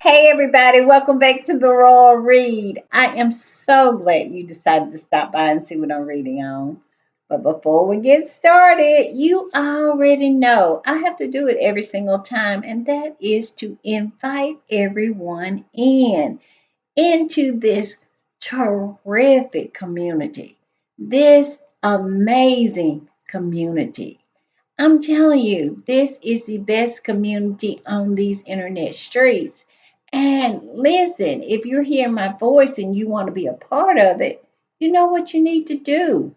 Hey everybody, welcome back to the Royal Read. I am so glad you decided to stop by and see what I'm reading on. But before we get started, you already know I have to do it every single time, and that is to invite everyone into this terrific community, this amazing community. I'm telling you, this is the best community on these internet streets. And listen, if you're hearing my voice and you want to be a part of it, you know what you need to do.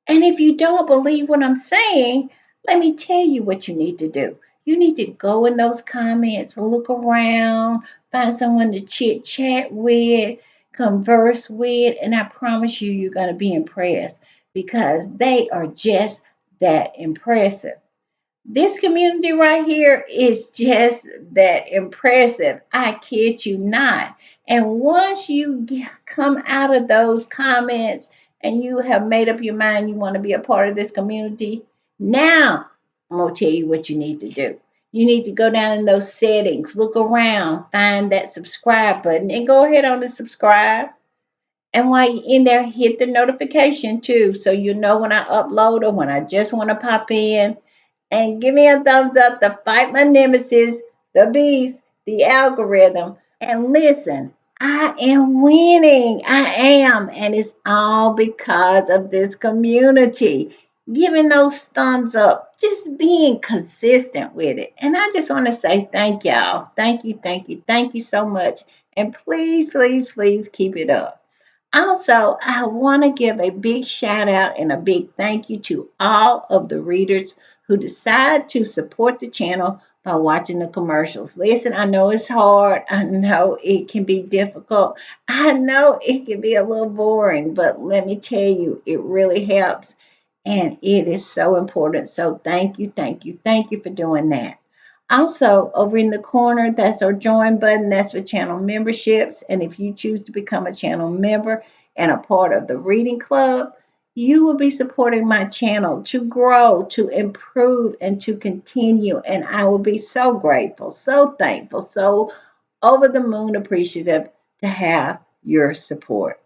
And if you don't believe what I'm saying, let me tell you what you need to do. You need to go in those comments, look around, find someone to chit chat with, converse with, and I promise you, you're going to be impressed because they are just that impressive. This community right here is just that impressive. I kid you not. And once you come out of those comments and you have made up your mind you want to be a part of this community, now I'm going to tell you what you need to do. You need to go down in those settings, look around, find that subscribe button, and go ahead on and subscribe. And while you're in there, hit the notification too, so you know when I upload or when I just want to pop in. And give me a thumbs up to fight my nemesis, the beast, the algorithm. And listen, I am winning. I am. And it's all because of this community. Giving those thumbs up, just being consistent with it. And I just want to say thank y'all. Thank you so much. And please, please, please keep it up. Also, I want to give a big shout out and a big thank you to all of the readers who decide to support the channel by watching the commercials. Listen, I know it's hard. I know it can be difficult. I know it can be a little boring, but let me tell you, it really helps. And it is so important. So thank you for doing that. Also, over in the corner, that's our join button. That's for channel memberships. And if you choose to become a channel member and a part of the reading club, you will be supporting my channel to grow, to improve, and to continue. And I will be so grateful, so thankful, so over the moon appreciative to have your support.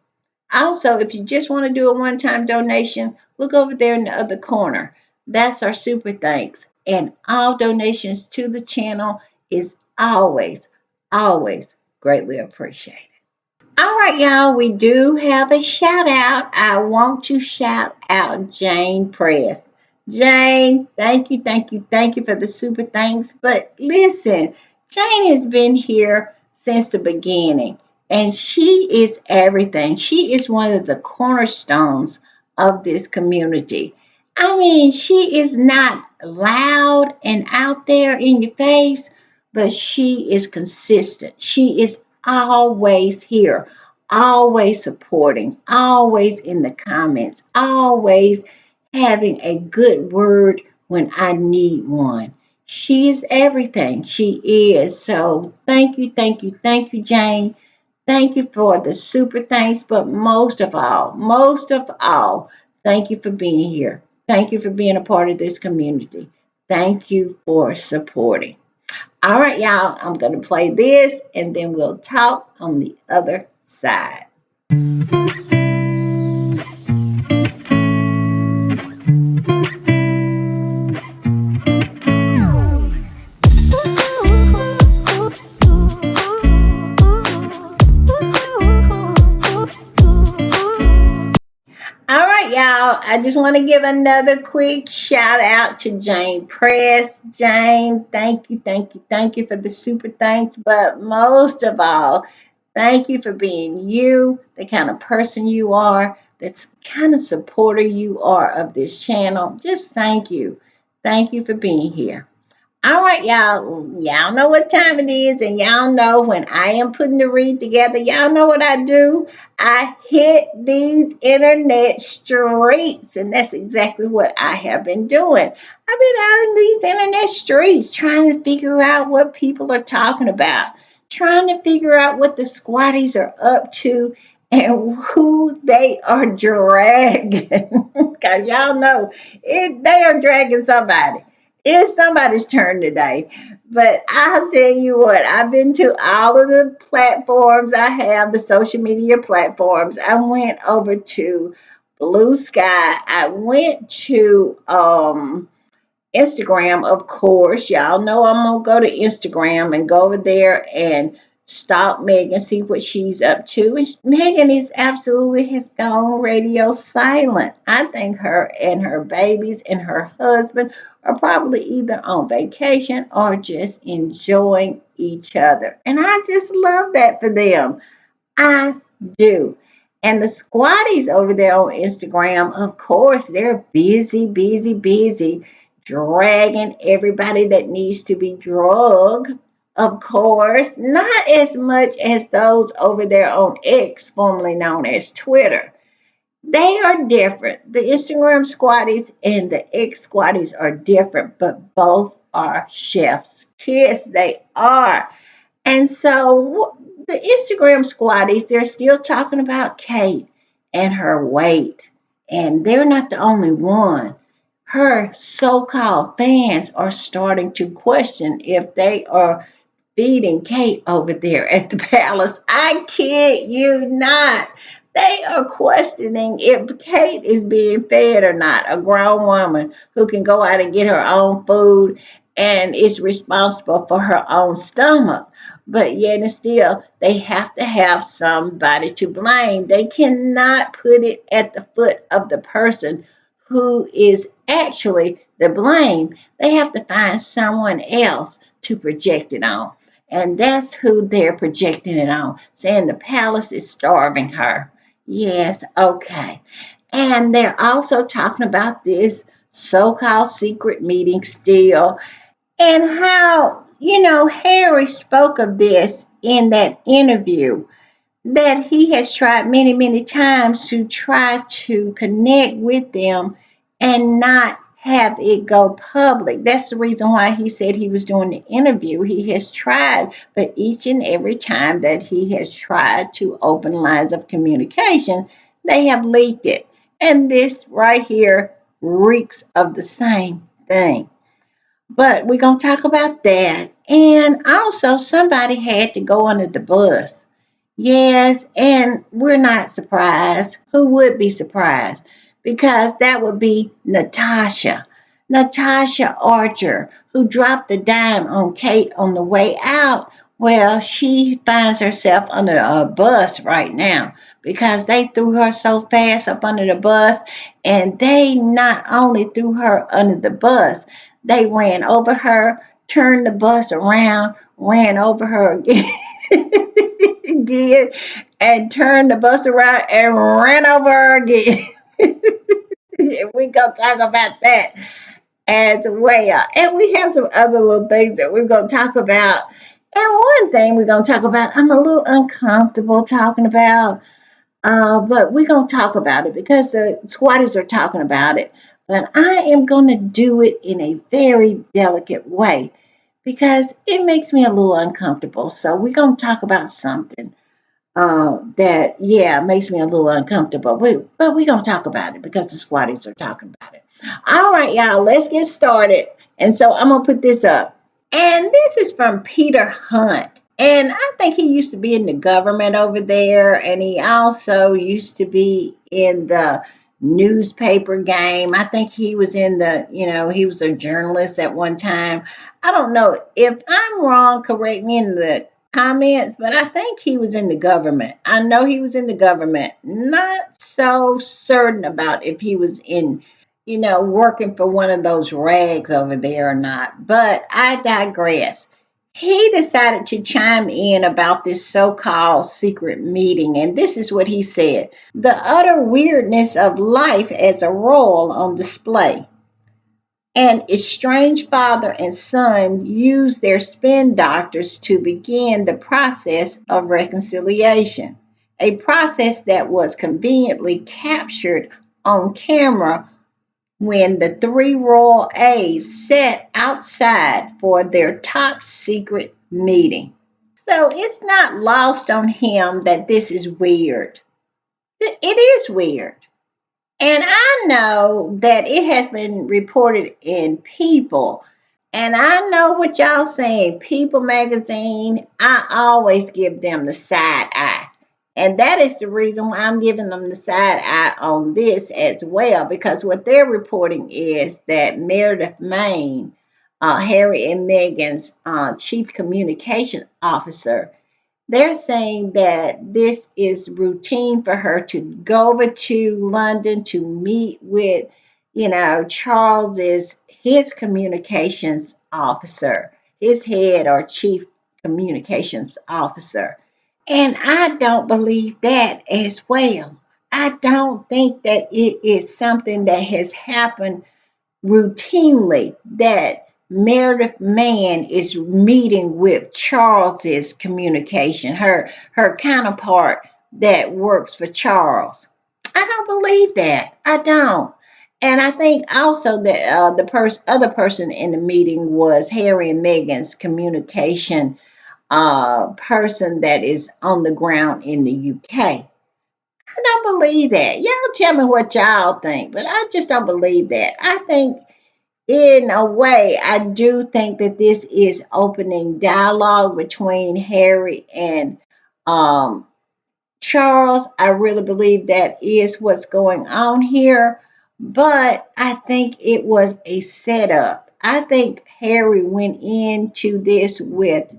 Also, if you just want to do a one time donation, look over there in the other corner. That's our super thanks. And all donations to the channel is always greatly appreciated. All right, y'all, we do have a shout out. I want to shout out Jane Press. Jane, thank you for the super thanks. But listen, Jane has been here since the beginning, and she is everything. She is one of the cornerstones of this community. I mean, she is not loud and out there in your face, but she is consistent. She is always here, always supporting, always in the comments, always having a good word when I need one. She is everything. She is. So thank you, Jane. Thank you for the super thanks, but most of all, thank you for being here. Thank you for being a part of this community. Thank you for supporting. All right, y'all, I'm going to play this and then we'll talk on the other side. All right, y'all. I just want to give another quick shout out to Jane Press. Jane, thank you for the super thanks. But most of all, thank you for being you, the kind of person you are, that's kind of supporter you are of this channel. Just thank you. Thank you for being here. All right, y'all. Y'all know what time it is, and y'all know when I am putting the read together, y'all know what I do. I hit these internet streets, and that's exactly what I have been doing. I've been out in these internet streets trying to figure out what people are talking about, trying to figure out what the squatties are up to and who they are dragging. Because y'all know they are dragging somebody. It's somebody's turn today. But I'll tell you what, I've been to all of the platforms I have, the social media platforms. I went over to Blue Sky. I went to Instagram, of course. Y'all know I'm gonna go to Instagram and go over there and stalk Megan, see what she's up to. And Megan is absolutely has gone radio silent. I think her and her babies and her husband are probably either on vacation or just enjoying each other. And I just love that for them. I do. And the squatties over there on Instagram, of course, they're busy, busy, busy, dragging everybody that needs to be drugged. Of course, not as much as those over there on X, formerly known as Twitter. They are different. The Instagram squatties and the X squatties are different, but both are chef's kiss. They are. And so the Instagram squatties, they're still talking about Kate and her weight. And they're not the only one. Her so called fans are starting to question if they are feeding Kate over there at the palace. I kid you not. They are questioning if Kate is being fed or not. A grown woman who can go out and get her own food and is responsible for her own stomach. But yet and still, they have to have somebody to blame. They cannot put it at the foot of the person who is actually the blame. They have to find someone else to project it on. And that's who they're projecting it on, saying the palace is starving her. Yes, okay. And they're also talking about this so called secret meeting still, and how, Harry spoke of this in that interview that he has tried many, many times to try to connect with them and not have it go public. That's the reason why he said he was doing the interview. He has tried, but each and every time that he has tried to open lines of communication, they have leaked it. And this right here reeks of the same thing. But we're going to talk about that. And also, somebody had to go under the bus. Yes, and we're not surprised. Who would be surprised? Because that would be Natasha. Natasha Archer, who dropped the dime on Kate on the way out. Well, she finds herself under a bus right now because they threw her so fast up under the bus, and they not only threw her under the bus, they ran over her, turned the bus around, ran over her again. Did and turned the bus around and ran over her again. We're gonna talk about that as well. And we have some other little things that we're gonna talk about. And one thing we're gonna talk about, I'm a little uncomfortable talking about, but we're gonna talk about it because the squatters are talking about it. But I am gonna do it in a very delicate way because it makes me a little uncomfortable. So we're gonna talk about something that, yeah, makes me a little uncomfortable. But we're going to talk about it because the squatties are talking about it. All right, y'all, let's get started. And so I'm going to put this up. And this is from Peter Hunt. And I think he used to be in the government over there. And he also used to be in the newspaper game. I think he was in he was a journalist at one time. I don't know. If I'm wrong, correct me in the comments, but I think he was in the government. I know he was in the government. Not so certain about if he was in working for one of those rags over there or not. But I digress. He decided to chime in about this so called secret meeting, and this is what he said: the utter weirdness of life as a role on display. An estranged father and son used their spin doctors to begin the process of reconciliation, a process that was conveniently captured on camera when the three royal aides sat outside for their top secret meeting. So it's not lost on him that this is weird. It is weird. And I know that it has been reported in People. And I know what y'all saying. People magazine, I always give them the side eye. And that is the reason why I'm giving them the side eye on this as well. Because what they're reporting is that Meredith Maine, Harry and Meghan's chief communication officer, they're saying that this is routine for her to go over to London to meet with, Charles's his communications officer, his head or chief communications officer. And I don't believe that as well. I don't think that it is something that has happened routinely, that Meredith Mann is meeting with Charles's communication, her counterpart that works for Charles. I don't believe that. I don't. And I think also that other person in the meeting was Harry and Meghan's communication person that is on the ground in the UK. I don't believe that. Y'all tell me what y'all think, but I just don't believe that. I think in a way, I do think that this is opening dialogue between Harry and um, Charles. I really believe that is what's going on here, but I think it was a setup. I think Harry went into this with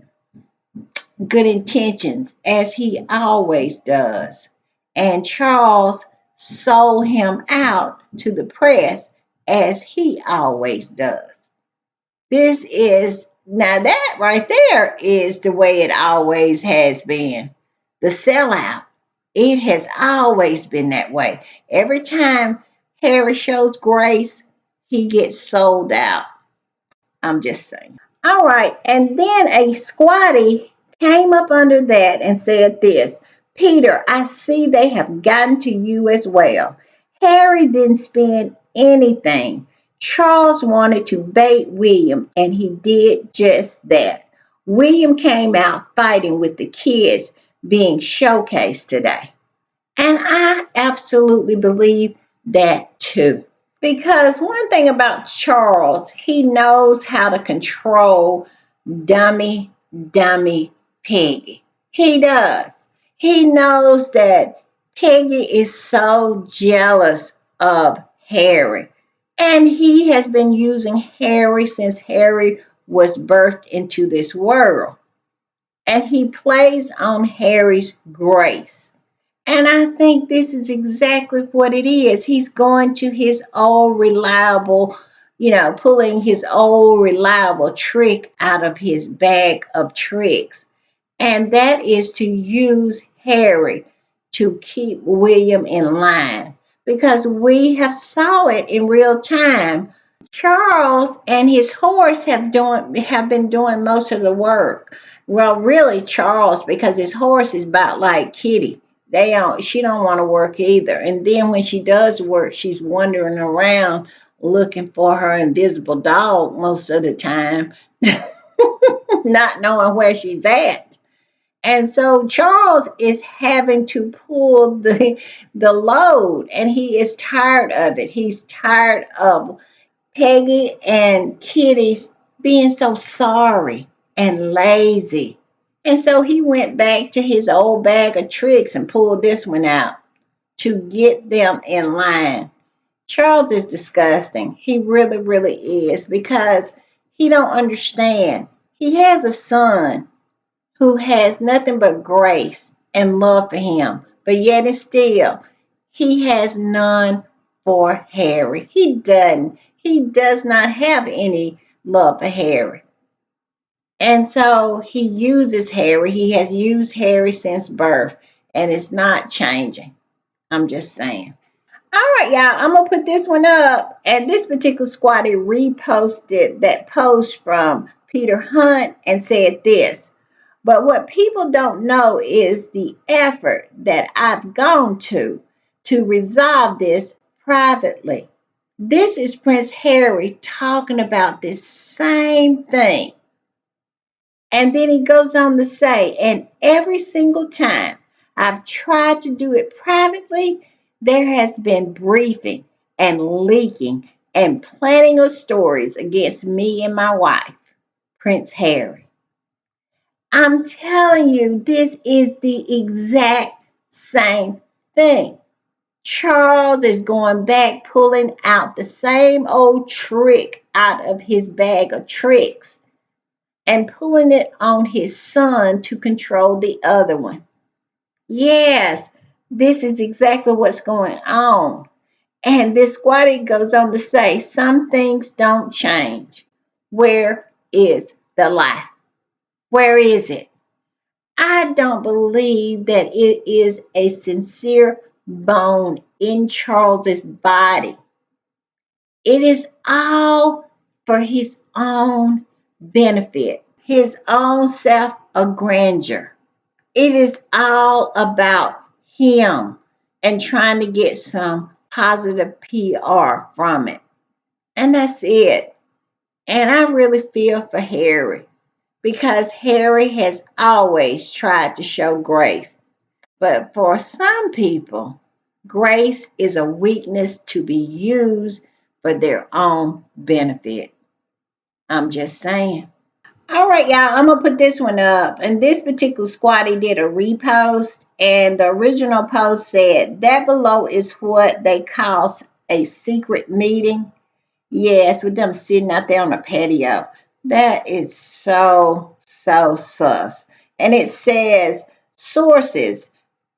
good intentions, as he always does, and Charles sold him out to the press, as he always does. This is now that right there is the way it always has been. The sellout. It has always been that way. Every time Harry shows grace, he gets sold out. I'm just saying. All right. And then a squatty came up under that and said this: Peter, I see they have gotten to you as well. Harry didn't spend anything. Charles wanted to bait William, and he did just that. William came out fighting with the kids being showcased today. And I absolutely believe that too. Because one thing about Charles, he knows how to control dummy Peggy. He does. He knows that Peggy is so jealous of Harry. And he has been using Harry since Harry was birthed into this world. And he plays on Harry's grace. And I think this is exactly what it is. He's going to his old reliable, pulling his old reliable trick out of his bag of tricks. And that is to use Harry to keep William in line. Because we have saw it in real time. Charles and his horse have been doing most of the work. Well, really Charles, because his horse is about like Kitty. She don't want to work either. And then when she does work, she's wandering around looking for her invisible dog most of the time, not knowing where she's at. And so Charles is having to pull the load, and he is tired of it. He's tired of Peggy and Kitty being so sorry and lazy. And so he went back to his old bag of tricks and pulled this one out to get them in line. Charles is disgusting. He really, really is, because he don't understand. He has a son who has nothing but grace and love for him, but yet and still, he has none for Harry. He doesn't. He does not have any love for Harry. And so he uses Harry. He has used Harry since birth, and it's not changing. I'm just saying. All right, y'all, I'm going to put this one up. And this particular squatty reposted that post from Peter Hunt and said this: but what people don't know is the effort that I've gone to resolve this privately. This is Prince Harry talking about this same thing. And then he goes on to say, and every single time I've tried to do it privately, There has been briefing and leaking and planning of stories against me and my wife, Prince Harry. I'm telling you, this is the exact same thing. Charles is going back, pulling out the same old trick out of his bag of tricks and pulling it on his son to control the other one. Yes, this is exactly what's going on. And this squatty goes on to say, some things don't change. Where is the lie? Where is it? I don't believe that it is a sincere bone in Charles's body. It is all for his own benefit, his own self of grandeur. It is all about him and trying to get some positive PR from it. And that's it. And I really feel for Harry because Harry has always tried to show grace. But for some people, grace is a weakness to be used for their own benefit. I'm just saying. All right, y'all, I'm going to put this one up. And this particular squatty did a repost. And the original post said, that below is what they call a secret meeting. Yes, with them sitting out there on the patio. That is so sus. And it says, sources.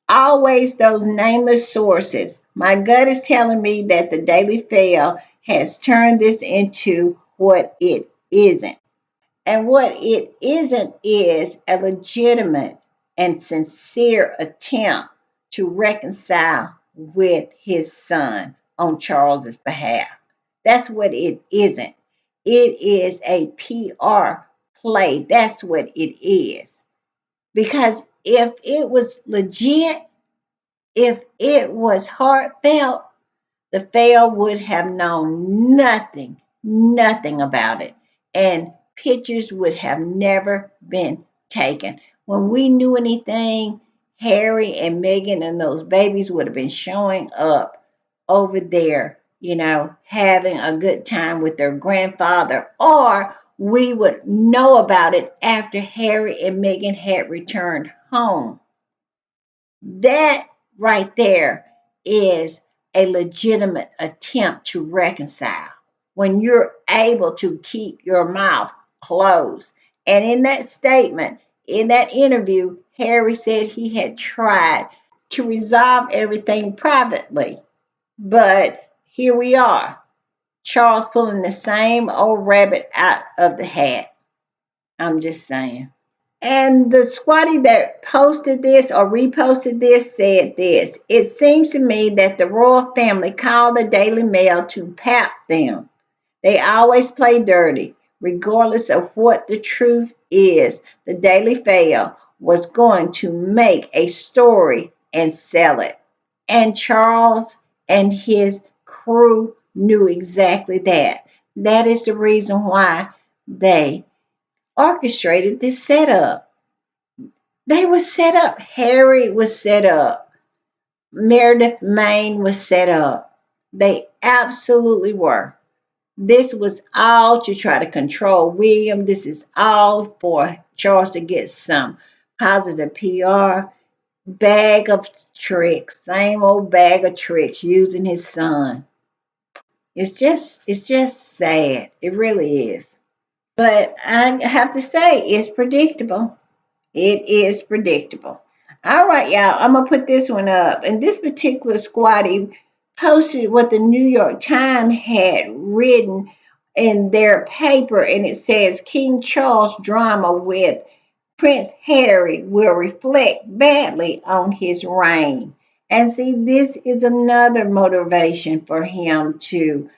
Always those nameless sources. My gut is telling me that the Daily Fail has turned this into what it isn't. And what it isn't is a legitimate and sincere attempt to reconcile with his son on Charles's behalf. That's what it isn't. It is a PR play. That's what it is. Because if it was legit, if it was heartfelt, the fail would have known nothing about it. And pictures would have never been taken. When we knew anything, Harry and Meghan and those babies would have been showing up over there, having a good time with their grandfather, or we would know about it after Harry and Meghan had returned home. That right there is a legitimate attempt to reconcile when you're able to keep your mouth closed. And in that statement, in that interview, Harry said he had tried to resolve everything privately. But here we are, Charles pulling the same old rabbit out of the hat. I'm just saying. And the squatty that posted this or reposted this said this. It seems to me that the royal family called the Daily Mail to pap them. They always play dirty, regardless of what the truth is. The Daily Fail was going to make a story and sell it. And Charles and his crew knew exactly that. That is the reason why they orchestrated this setup. They were set up. Harry was set up. Meredith Maine was set up. They absolutely were. This was all to try to control William. This is all for Charles to get some positive PR. Bag of tricks. Same old bag of tricks using his son. It's just sad. It really is. But I have to say, it's predictable. It is predictable. All right, y'all. I'm gonna put this one up. And this particular squatty posted what the New York Times had written in their paper, and it says King Charles drama with Prince Harry will reflect badly on his reign. And see, this is another motivation for him to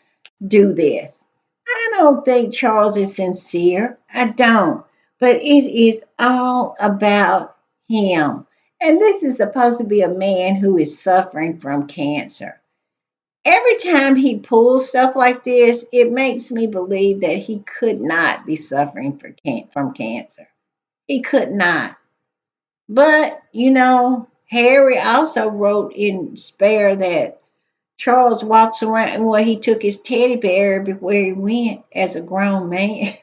do this. I don't think Charles is sincere. I don't. But it is all about him. And this is supposed to be a man who is suffering from cancer. Every time he pulls stuff like this, it makes me believe that he could not be suffering from cancer. He could not. But, Harry also wrote in Spare that Charles walks around where he took his teddy bear everywhere he went as a grown man.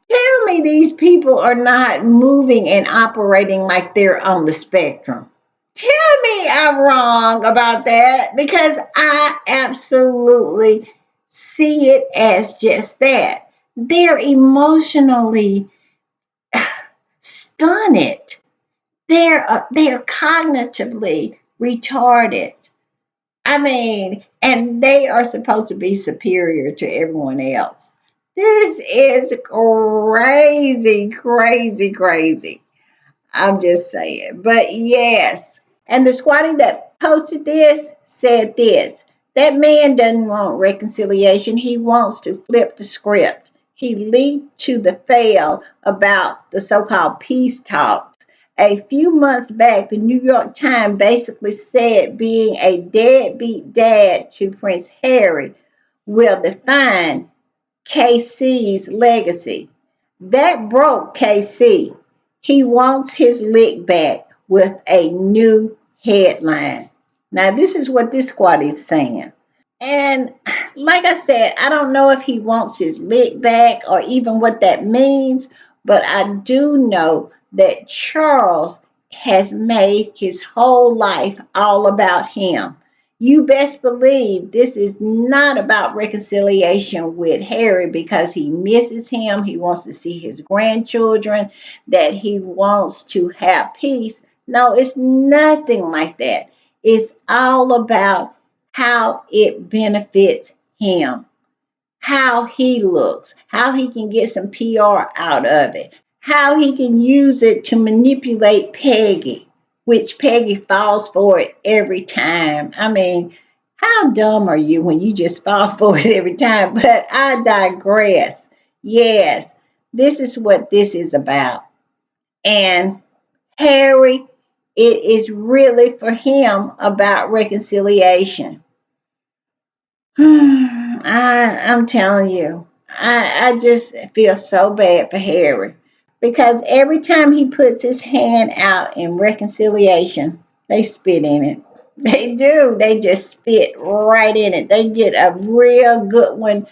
Tell me these people are not moving and operating like they're on the spectrum. Tell me I'm wrong about that because I absolutely see it as just that. They're emotionally stunned. They're cognitively retarded. I mean, and they are supposed to be superior to everyone else. This is crazy, crazy, crazy. I'm just saying. But yes. And the squatty that posted this said this. That man doesn't want reconciliation. He wants to flip the script. He leaped to the fail about the so-called peace talks. A few months back, the New York Times basically said being a deadbeat dad to Prince Harry will define KC's legacy. That broke KC. He wants his lick back with a new headline. Now, this is what this squad is saying. And like I said, I don't know if he wants his lick back or even what that means, but I do know that Charles has made his whole life all about him. You best believe this is not about reconciliation with Harry because he misses him. He wants to see his grandchildren, that he wants to have peace. No, it's nothing like that. It's all about how it benefits him, how he looks, how he can get some PR out of it, how he can use it to manipulate Peggy, which Peggy falls for it every time. I mean, how dumb are you when you just fall for it every time? But I digress. Yes, this is what this is about. And Harry, it is really for him about reconciliation. I'm telling you, I just feel so bad for Harry because every time he puts his hand out in reconciliation, they spit in it. They do. They just spit right in it. They get a real good one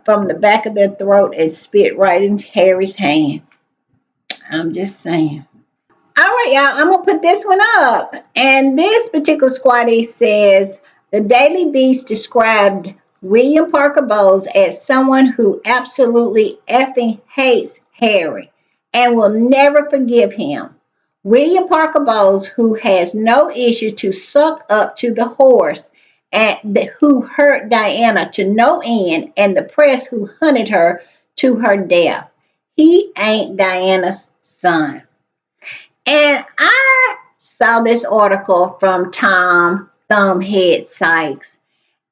from the back of their throat and spit right in Harry's hand. I'm just saying. All right, y'all, I'm going to put this one up. And this particular squatty says the Daily Beast described William Parker Bowles as someone who absolutely effing hates Harry and will never forgive him. William Parker Bowles, who has no issue to suck up to the horse and who hurt Diana to no end, and the press who hunted her to her death. He ain't Diana's son. And I saw this article from Tom Thumbhead Sykes,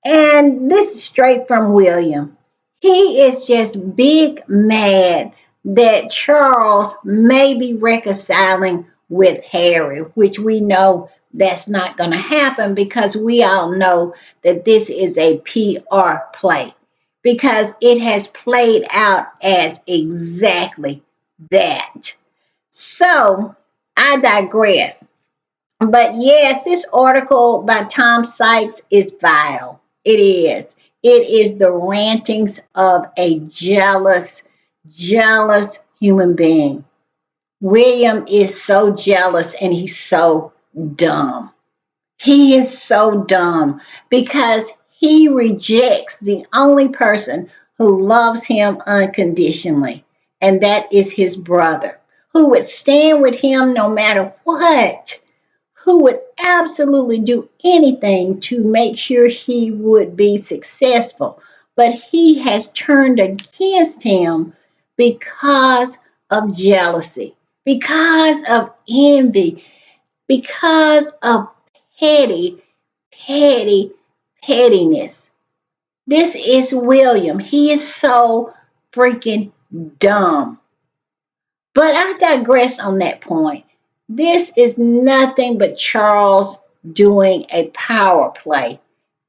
and this is straight from William. He is just big mad that Charles may be reconciling with Harry, which we know that's not going to happen because we all know that this is a PR play because it has played out as exactly that. So I digress. But yes, this article by Tom Sykes is vile. It is. It is the rantings of a jealous, jealous human being. William is so jealous and he's so dumb. He is so dumb because he rejects the only person who loves him unconditionally, and that is his brother, who would stand with him no matter what, who would absolutely do anything to make sure he would be successful. But he has turned against him because of jealousy, because of envy, because of petty, petty, pettiness. This is William. He is so freaking dumb. But I digress on that point. This is nothing but Charles doing a power play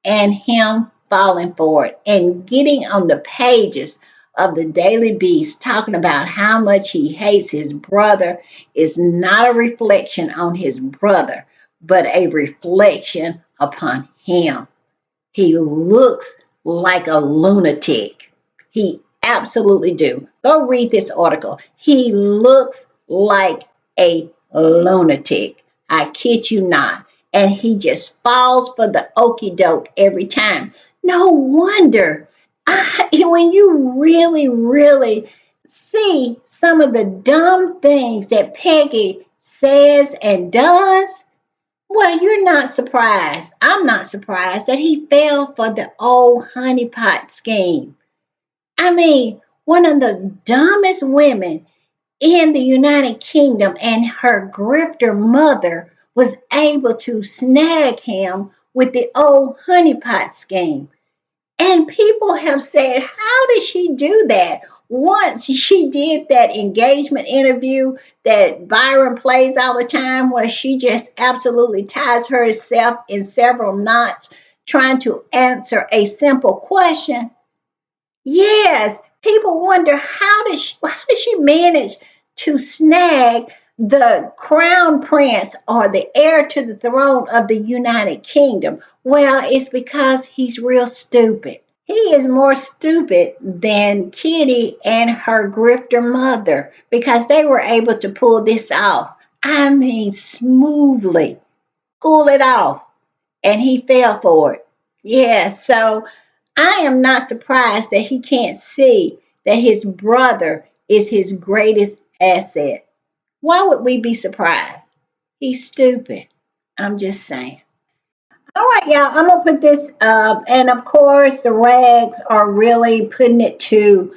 and him falling for it and getting on the pages of the Daily Beast talking about how much he hates his brother is not a reflection on his brother, but a reflection upon him. He looks like a lunatic. He absolutely do. Go read this article. He looks like a lunatic. I kid you not. And he just falls for the okey doke every time. No wonder. When you really, really see some of the dumb things that Peggy says and does, well, you're not surprised. I'm not surprised that he fell for the old honeypot scheme. I mean, one of the dumbest women in the United Kingdom and her grifter mother was able to snag him with the old honeypot scheme. And people have said, how did she do that? Once she did that engagement interview that Byron plays all the time, where she just absolutely ties herself in several knots trying to answer a simple question. Yes, people wonder how did she manage to snag the crown prince or the heir to the throne of the United Kingdom? Well, it's because he's real stupid. He is more stupid than Kitty and her grifter mother because they were able to pull this off. I mean, smoothly pull it off, and he fell for it. Yeah, so I am not surprised that he can't see that his brother is his greatest asset. Why would we be surprised? He's stupid. I'm just saying. All right, y'all, I'm going to put this up. And of course, the rags are really putting it to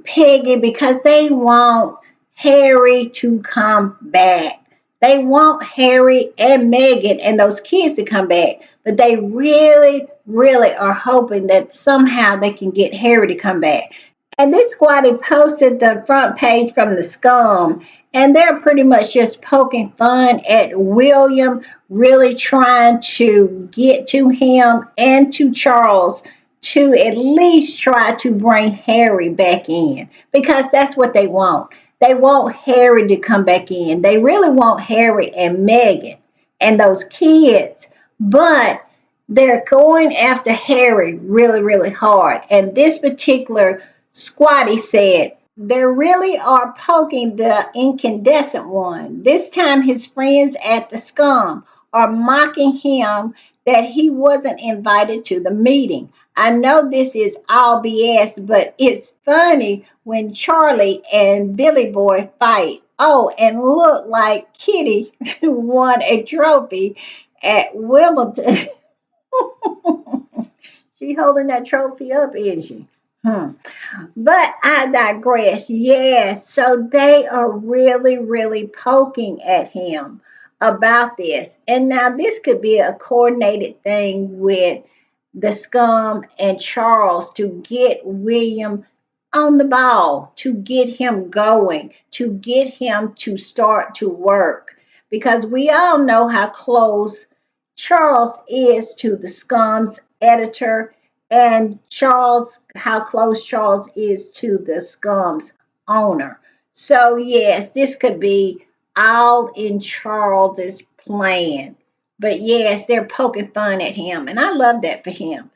Peggy because they want Harry to come back. They want Harry and Meghan and those kids to come back. But they really, really are hoping that somehow they can get Harry to come back. And this squatty posted the front page from the scum, and they're pretty much just poking fun at William, really trying to get to him and to Charles to at least try to bring Harry back in because that's what they want. They want Harry to come back in. They really want Harry and Meghan and those kids, but they're going after Harry really, really hard. And this particular Squatty said, they really are poking the incandescent one. This time his friends at the scum are mocking him that he wasn't invited to the meeting. I know this is all BS, but it's funny when Charlie and Billy Boy fight. Oh, and look like Kitty won a trophy at Wimbledon. She holding that trophy up, isn't she? But I digress. Yes, so they are really, really poking at him about this. And now this could be a coordinated thing with the scum and Charles to get William on the ball, to get him going, to get him to start to work. Because we all know how close Charles is to the scum's editor, and Charles, how close Charles is to the scum's owner. So, yes, this could be all in Charles's plan. But yes, they're poking fun at him, and I love that for him.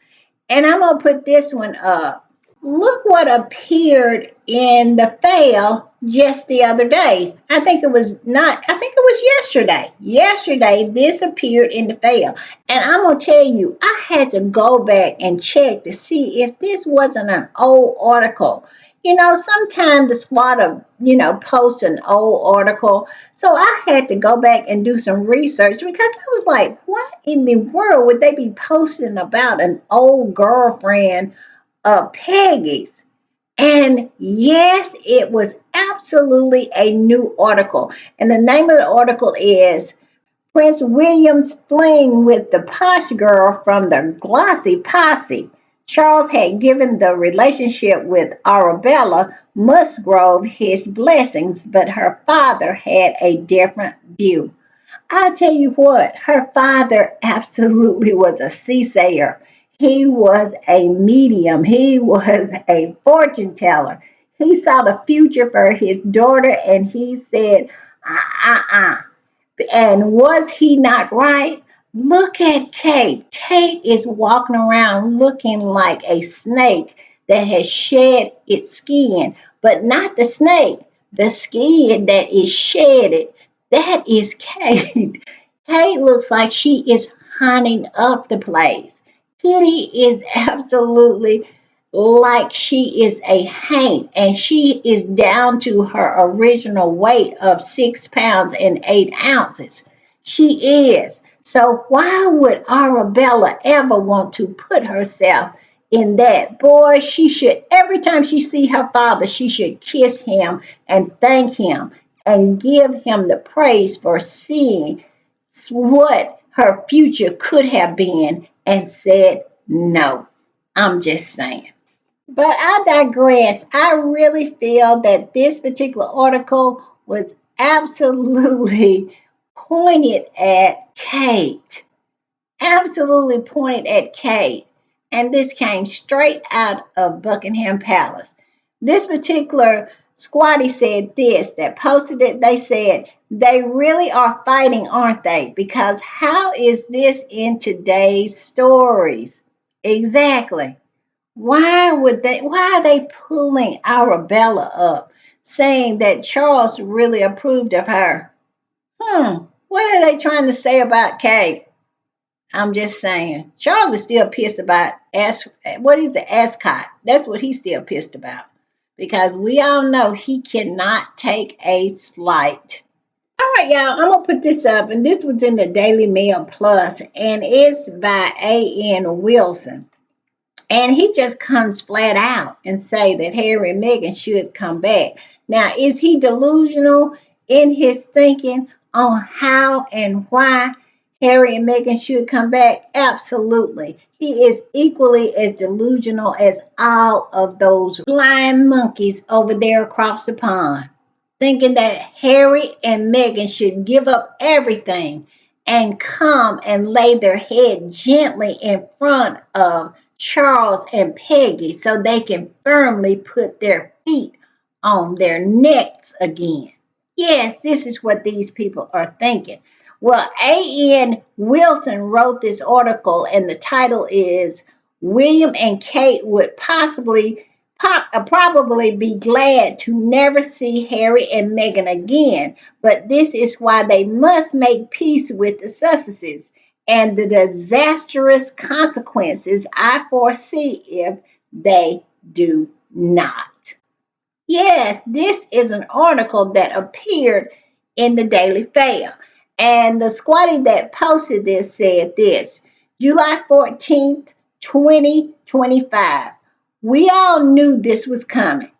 And I'm going to put this one up. Look what appeared in the fail just the other day. I think it was yesterday. Yesterday, this appeared in the fail. And I'm going to tell you, I had to go back and check to see if this wasn't an old article. Sometimes the squatter, posts an old article. So I had to go back and do some research because I was like, what in the world would they be posting about an old girlfriend Peggy's? And yes, it was absolutely a new article. And the name of the article is Prince William's Fling with the Posh Girl from the Glossy Posse. Charles had given the relationship with Arabella Musgrove his blessings, but her father had a different view. I tell you what, her father absolutely was a seasayer. He was a medium. He was a fortune teller. He saw the future for his daughter and he said, uh. And was he not right? Look at Kate. Kate is walking around looking like a snake that has shed its skin, but not the snake. The skin that is shedded, that is Kate. Kate looks like she is hunting up the place. Kitty is absolutely like she is a haint and she is down to her original weight of 6 pounds and 8 ounces. She is. So why would Arabella ever want to put herself in that? Boy, she should, every time she see her father, she should kiss him and thank him and give him the praise for seeing what her future could have been and said no. I'm just saying. But I digress. I really feel that this particular article was absolutely pointed at Kate. Absolutely pointed at Kate. And this came straight out of Buckingham Palace. This particular squatty said this, that posted it. They said, they really are fighting, aren't they? Because how is this in today's stories? Exactly. Why are they pulling Arabella up, saying that Charles really approved of her? What are they trying to say about Kate? I'm just saying. Charles is still pissed about what is it, Ascot. That's what he's still pissed about. Because we all know he cannot take a slight. All right, y'all, I'm gonna put this up, and this was in the Daily Mail Plus, and it's by A.N. Wilson. And he just comes flat out and say that Harry and Meghan should come back. Now, is he delusional in his thinking on how and why Harry and Meghan should come back? Absolutely. He is equally as delusional as all of those flying monkeys over there across the pond, thinking that Harry and Meghan should give up everything and come and lay their head gently in front of Charles and Peggy so they can firmly put their feet on their necks again. Yes, this is what these people are thinking. Well, A.N. Wilson wrote this article, and the title is William and Kate would probably be glad to never see Harry and Meghan again, but this is why they must make peace with the Sussexes and the disastrous consequences I foresee if they do not. Yes, this is an article that appeared in the Daily Fair. And the squatty that posted this said this, July 14th, 2025. We all knew this was coming.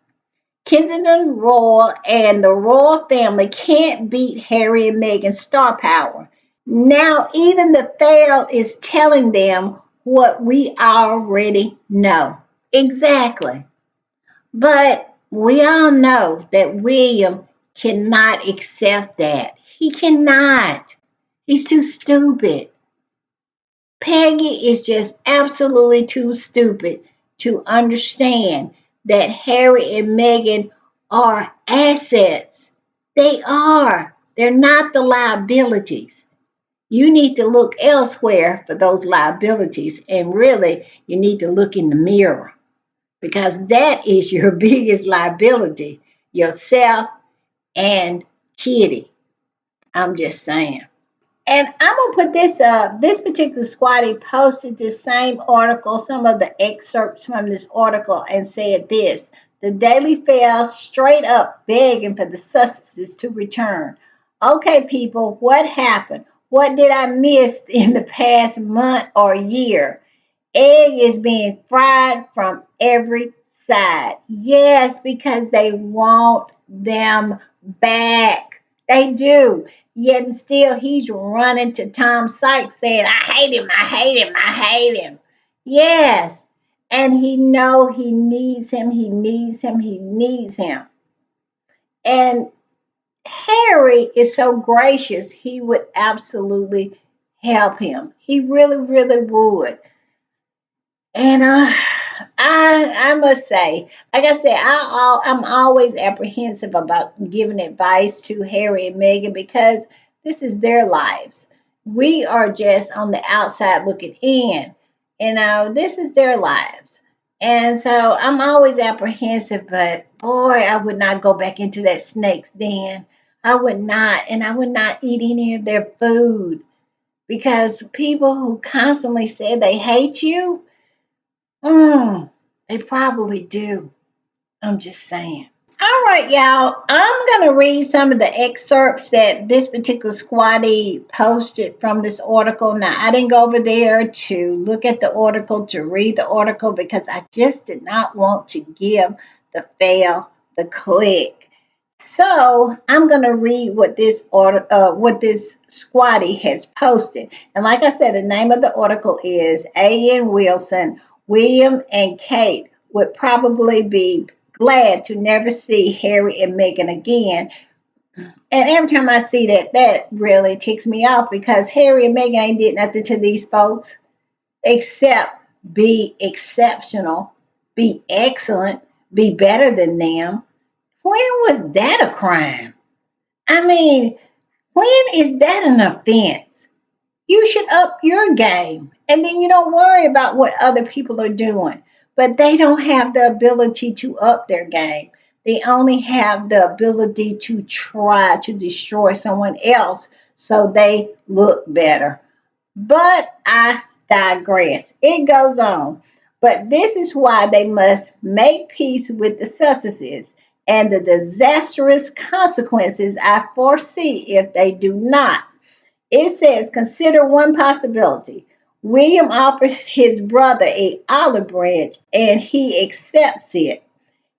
Kensington Royal and the royal family can't beat Harry and Meghan's star power. Now, even the fail is telling them what we already know. Exactly. But we all know that William cannot accept that. He cannot. He's too stupid. Peggy is just absolutely too stupid to understand that Harry and Meghan are assets. They are. They're not the liabilities. You need to look elsewhere for those liabilities, and really, you need to look in the mirror because that is your biggest liability, yourself and Kitty. I'm just saying. And I'm gonna put this up. This particular squatty posted this same article, some of the excerpts from this article, and said this: the Daily Fair straight up begging for the Sussexes to return. Okay, people, what happened? What did I miss in the past month or year? Egg is being fried from every side. Yes, because they want them back. They do. Yet and still he's running to Tom Sykes saying, I hate him, I hate him, I hate him. Yes. And he know he needs him, he needs him, he needs him. And Harry is so gracious, he would absolutely help him. He really, really would. And I must say, like I said, I'm always apprehensive about giving advice to Harry and Meghan because this is their lives. We are just on the outside looking in. This is their lives. And so I'm always apprehensive, but boy, I would not go back into that snake's den. I would not, and I would not eat any of their food because people who constantly say they hate you, they probably do. I'm just saying. All right, y'all. I'm going to read some of the excerpts that this particular squatty posted from this article. Now, I didn't go over there to look at the article, to read the article, because I just did not want to give the fail the click. So I'm going to read what this squatty has posted. And like I said, the name of the article is A.N. Wilson, William and Kate would probably be glad to never see Harry and Meghan again. And every time I see that, that really ticks me off because Harry and Meghan ain't did nothing to these folks except be exceptional, be excellent, be better than them. When was that a crime? I mean, when is that an offense? You should up your game and then you don't worry about what other people are doing. But they don't have the ability to up their game. They only have the ability to try to destroy someone else so they look better. But I digress. It goes on. But this is why they must make peace with the Sussexes and the disastrous consequences I foresee if they do not. It says, consider one possibility. William offers his brother a olive branch and he accepts it.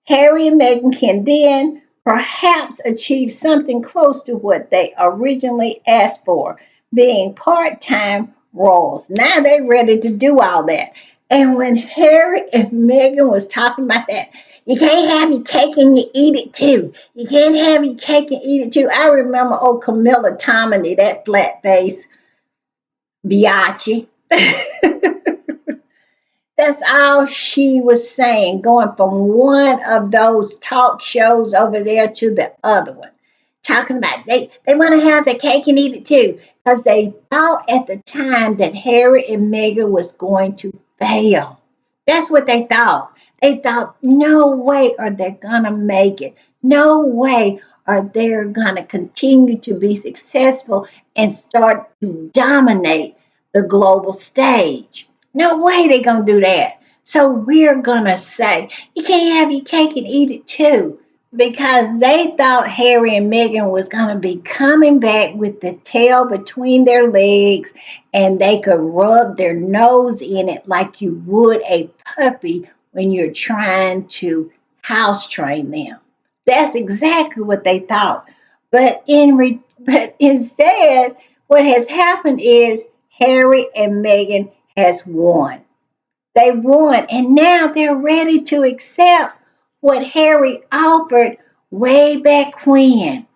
Harry and Meghan can then perhaps achieve something close to what they originally asked for, being part time roles. Now they're ready to do all that. And when Harry and Meghan was talking about that, you can't have your cake and you eat it too. You can't have your cake and eat it too. I remember old Camilla Tominey, that flat face biatch. That's all she was saying, going from one of those talk shows over there to the other one. Talking about they want to have the cake and eat it too. Because they thought at the time that Harry and Meghan was going to fail. That's what they thought. They thought, no way are they gonna make it. No way are they gonna continue to be successful and start to dominate the global stage. No way they gonna do that. So we're gonna say, you can't have your cake and eat it too. Because they thought Harry and Meghan was gonna be coming back with the tail between their legs and they could rub their nose in it like you would a puppy when you're trying to house train them. That's exactly what they thought. But instead, what has happened is Harry and Meghan has won. They won, and now they're ready to accept what Harry offered way back when,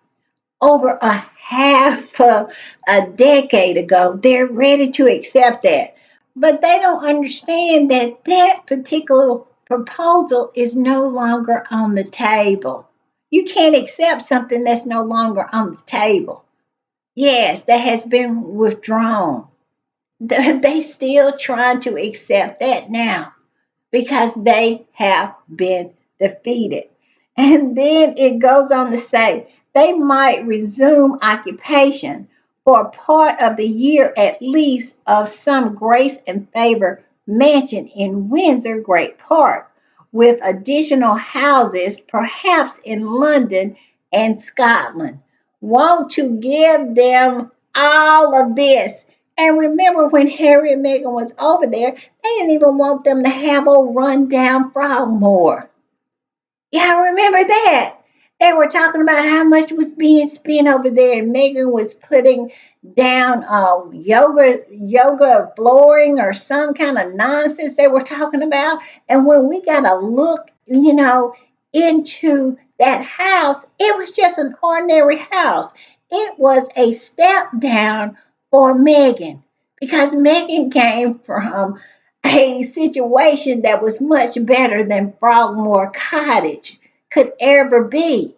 over a half a decade ago. They're ready to accept that. But they don't understand that that particular proposal is no longer on the table. You can't accept something that's no longer on the table. Yes, that has been withdrawn. They still trying to accept that now because they have been defeated. And then it goes on to say they might resume occupation for a part of the year at least of some grace and favor mansion in Windsor Great Park, with additional houses perhaps in London and Scotland. Want to give them all of this. And remember when Harry and Meghan was over there, they didn't even want them to have a rundown Frogmore. Yeah, I remember that. They were talking about how much was being spent over there, and Megan was putting down yoga flooring or some kind of nonsense they were talking about. And when we got a look, into that house, it was just an ordinary house. It was a step down for Megan because Megan came from a situation that was much better than Frogmore Cottage could ever be.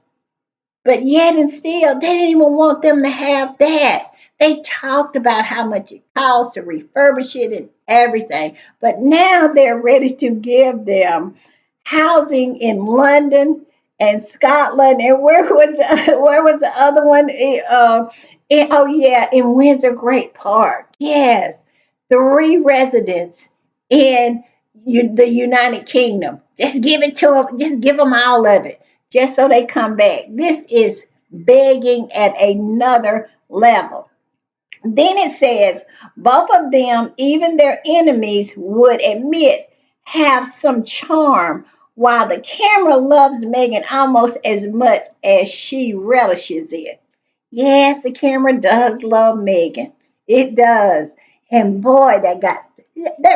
But yet and still, they didn't even want them to have that. They talked about how much it costs to refurbish it and everything. But now they're ready to give them housing in London and Scotland. And where was the other one? Oh yeah, in Windsor Great Park. Yes, 3 residents in the United Kingdom. Just give it to them. Just give them all of it just so they come back. This is begging at another level. Then it says, both of them, even their enemies, would admit have some charm, while the camera loves Megan almost as much as she relishes it. Yes, the camera does love Megan. It does. And boy, that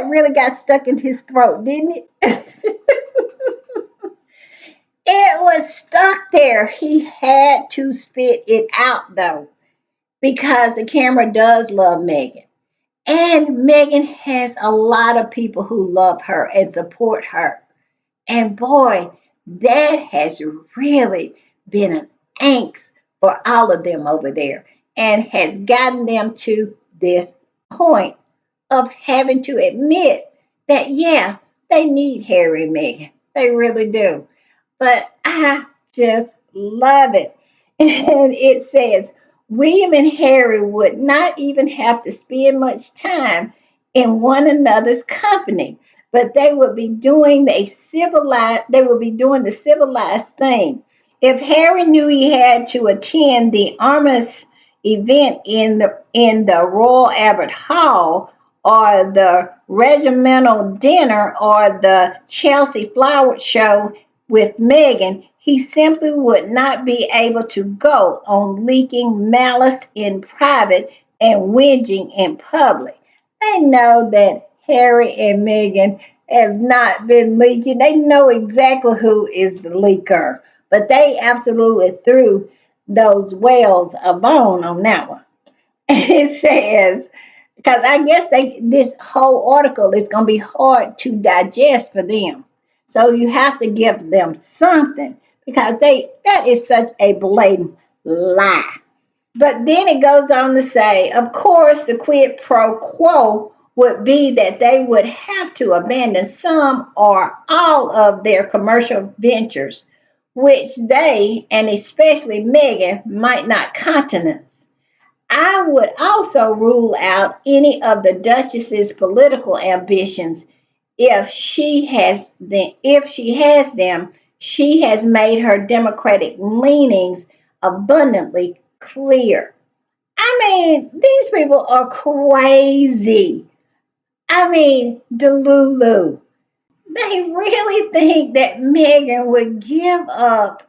really got stuck in his throat, didn't it? It was stuck there. He had to spit it out though, because the camera does love Megan. And Megan has a lot of people who love her and support her. And boy, that has really been an angst for all of them over there and has gotten them to this point of having to admit that, yeah, they need Harry and Meghan. They really do. But I just love it. And it says William and Harry would not even have to spend much time in one another's company, but they would be doing the civilized thing. If Harry knew he had to attend the Armis event in the Royal Albert Hall, or the regimental dinner, or the Chelsea flower show with Meghan, he simply would not be able to go on leaking malice in private and whinging in public. They know that Harry and Meghan have not been leaking. They know exactly who is the leaker, but they absolutely threw those whales a bone on that one. It says, because I guess this whole article is going to be hard to digest for them. So you have to give them something, because that is such a blatant lie. But then it goes on to say, of course, the quid pro quo would be that they would have to abandon some or all of their commercial ventures, which they, and especially Meghan, might not countenance. I would also rule out any of the Duchess's political ambitions. If she has them, she has made her Democratic leanings abundantly clear. I mean, these people are crazy. I mean, Delulu. They really think that Megan would give up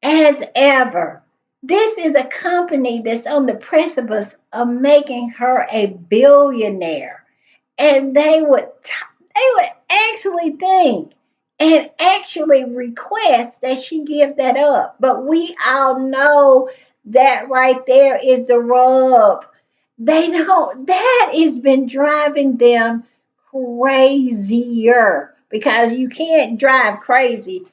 as ever. This is a company that's on the precipice of making her a billionaire. And they would actually think and actually request that she give that up. But we all know that right there is the rub. They don't, that has been driving them crazier, because you can't drive crazy.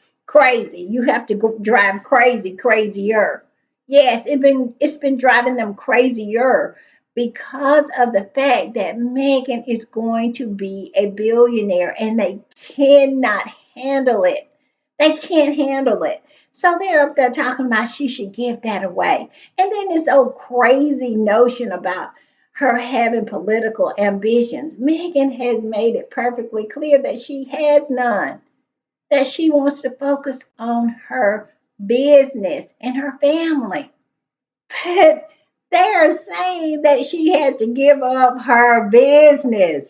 You have to go drive crazier. Yes, it's been driving them crazier, because of the fact that Megan is going to be a billionaire and they cannot handle it. They can't handle it. So they're up there talking about she should give that away. And then this old crazy notion about her having political ambitions. Megan has made it perfectly clear that she has none, that she wants to focus on her business and her family. But they are saying that she had to give up her business.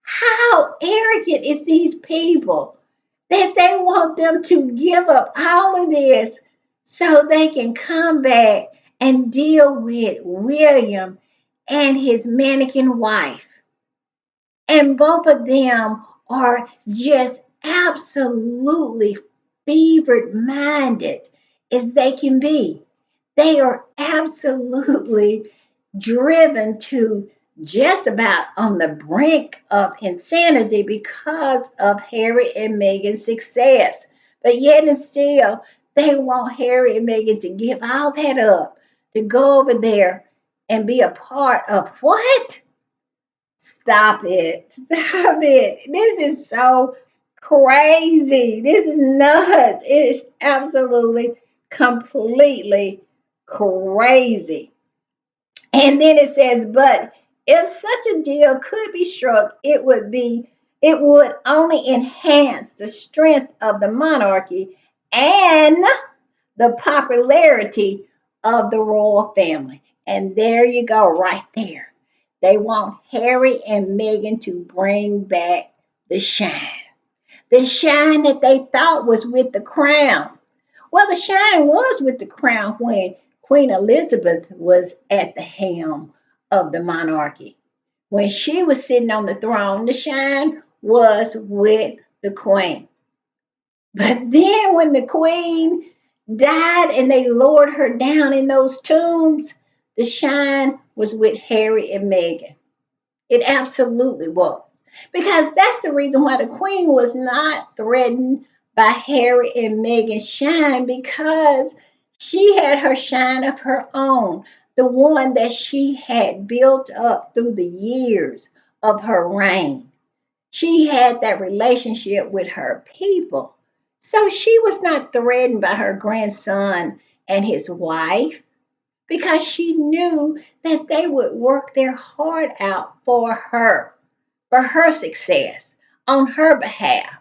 How arrogant is these people that they want them to give up all of this so they can come back and deal with William and his mannequin wife? And both of them are just absolutely fevered minded as they can be. They are absolutely driven to just about on the brink of insanity because of Harry and Meghan's success. But yet and still, they want Harry and Meghan to give all that up, to go over there and be a part of what? Stop it. Stop it. This is so crazy. This is nuts. It is absolutely, completely crazy. And then it says, but if such a deal could be struck, it would only enhance the strength of the monarchy and the popularity of the royal family. And there you go, right there. They want Harry and Meghan to bring back the shine that they thought was with the crown. Well, the shine was with the crown when Queen Elizabeth was at the helm of the monarchy. When she was sitting on the throne, the shine was with the queen. But then when the queen died and they lowered her down in those tombs, the shine was with Harry and Meghan. It absolutely was. Because that's the reason why the queen was not threatened by Harry and Meghan's shine, because she had her shine of her own, the one that she had built up through the years of her reign. She had that relationship with her people. So she was not threatened by her grandson and his wife, because she knew that they would work their heart out for her success, on her behalf.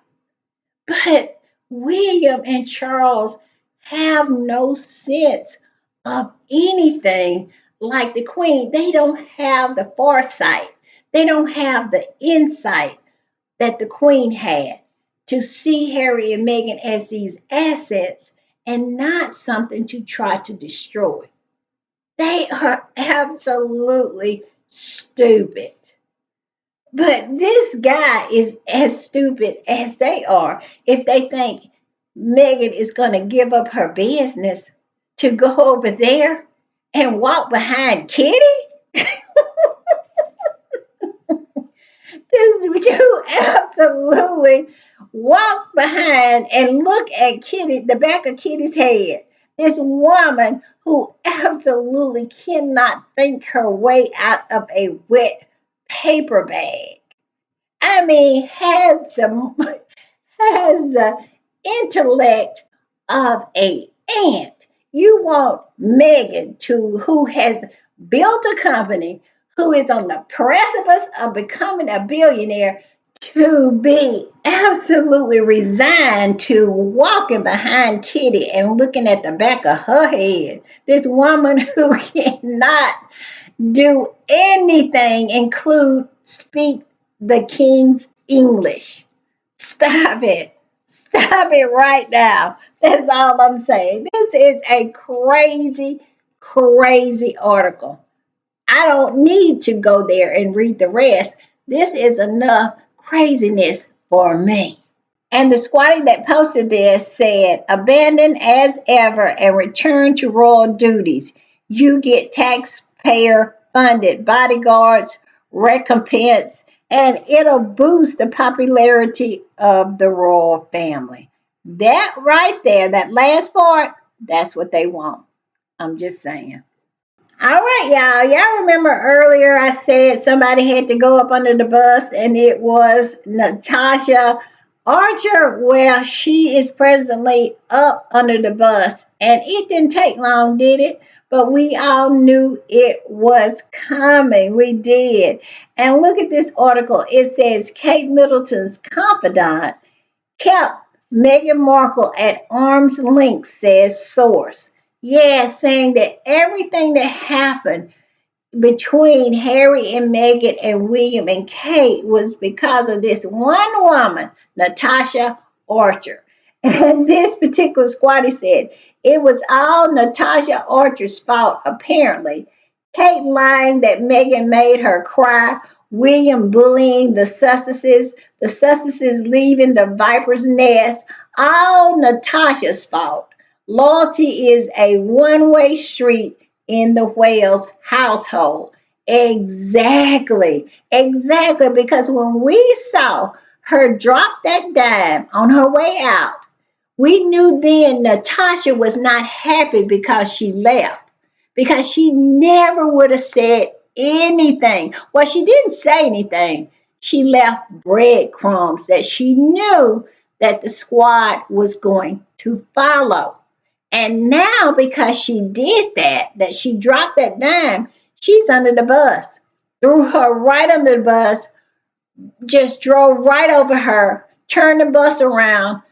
But William and Charles have no sense of anything like the Queen. They don't have the foresight, they don't have the insight that the Queen had to see Harry and Meghan as these assets and not something to try to destroy. They are absolutely stupid. But this guy is as stupid as they are if they think Megan is going to give up her business to go over there and walk behind Kitty. This would you absolutely walk behind and look at Kitty, the back of Kitty's head. This woman who absolutely cannot think her way out of a wet paper bag. I mean, has the intellect of a ant. You want Megan to, who has built a company, who is on the precipice of becoming a billionaire, to be absolutely resigned to walking behind Kitty and looking at the back of her head. This woman who cannot do anything, include speak the king's English. Stop it. Stop it right now. That's all I'm saying. This is a crazy, crazy article. I don't need to go there and read the rest. This is enough craziness for me. And the squatty that posted this said, abandon as ever and return to royal duties. You get taxpayer funded bodyguards, recompense, and it'll boost the popularity of the royal family. That right there, that last part, that's what they want. I'm just saying. All right, y'all. Y'all remember earlier I said somebody had to go up under the bus, and it was Natasha Archer. Well, she is presently up under the bus, and it didn't take long, did it? But we all knew it was coming. We did. And look at this article. It says Kate Middleton's confidant kept Meghan Markle at arm's length, says source. Yeah, saying that everything that happened between Harry and Meghan and William and Kate was because of this one woman, Natasha Archer. And this particular squatty said it was all Natasha Archer's fault, apparently. Kate lying that Meghan made her cry, William bullying the Sussexes leaving the viper's nest, all Natasha's fault. Loyalty is a one-way street in the Wales household. Exactly. Exactly. Because when we saw her drop that dime on her way out, we knew then Natasha was not happy because she left, because she never would have said anything. Well, she didn't say anything. She left breadcrumbs that she knew that the squad was going to follow. And now, because she did that, that she dropped that dime, she's under the bus. Threw her right under the bus, just drove right over her, turned the bus around,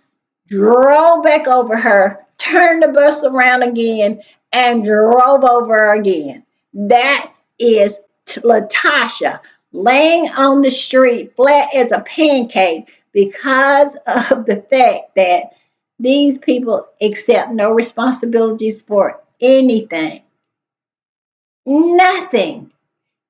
drove back over her, turned the bus around again, and drove over her again. That is Latasha laying on the street flat as a pancake because of the fact that these people accept no responsibilities for anything, nothing,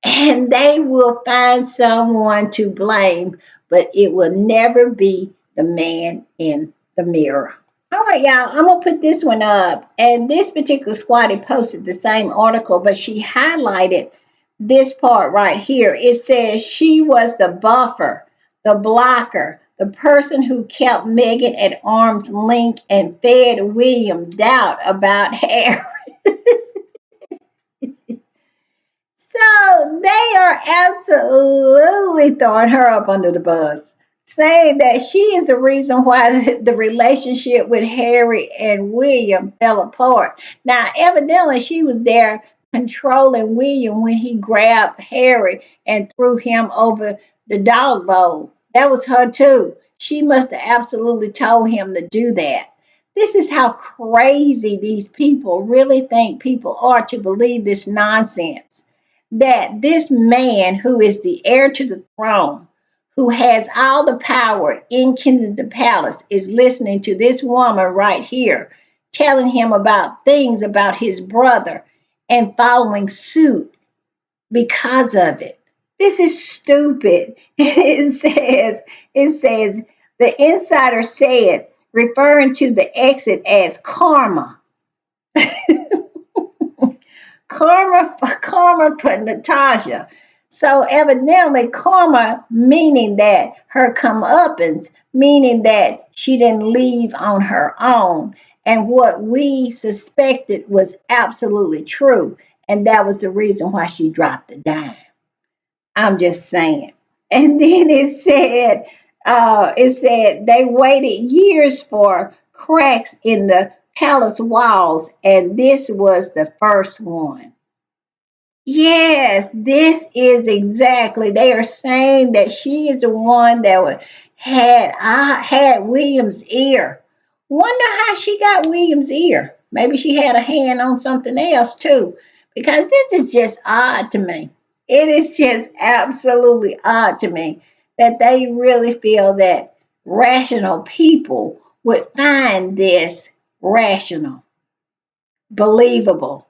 and they will find someone to blame, but it will never be the man in the mirror. All right, y'all, I'm going to put this one up. And this particular squattee posted the same article, but she highlighted this part right here. It says she was the buffer, the blocker, the person who kept Megan at arm's length and fed William doubt about Harry. So they are absolutely throwing her up under the bus, saying that she is the reason why the relationship with Harry and William fell apart. Now, evidently, she was there controlling William when he grabbed Harry and threw him over the dog bowl. That was her, too. She must have absolutely told him to do that. This is how crazy these people really think people are to believe this nonsense, that this man who is the heir to the throne, who has all the power in Kensington Palace, is listening to this woman right here, telling him about things about his brother and following suit because of it. This is stupid. It says the insider said, referring to the exit as karma. Karma for Natasha. So evidently, karma meaning that her comeuppance, meaning that she didn't leave on her own. And what we suspected was absolutely true. And that was the reason why she dropped the dime. I'm just saying. And then it said they waited years for cracks in the palace walls, and this was the first one. Yes, this is exactly. They are saying that she is the one that had William's ear. Wonder how she got William's ear. Maybe she had a hand on something else too, because this is just odd to me. It is just absolutely odd to me that they really feel that rational people would find this rational, believable,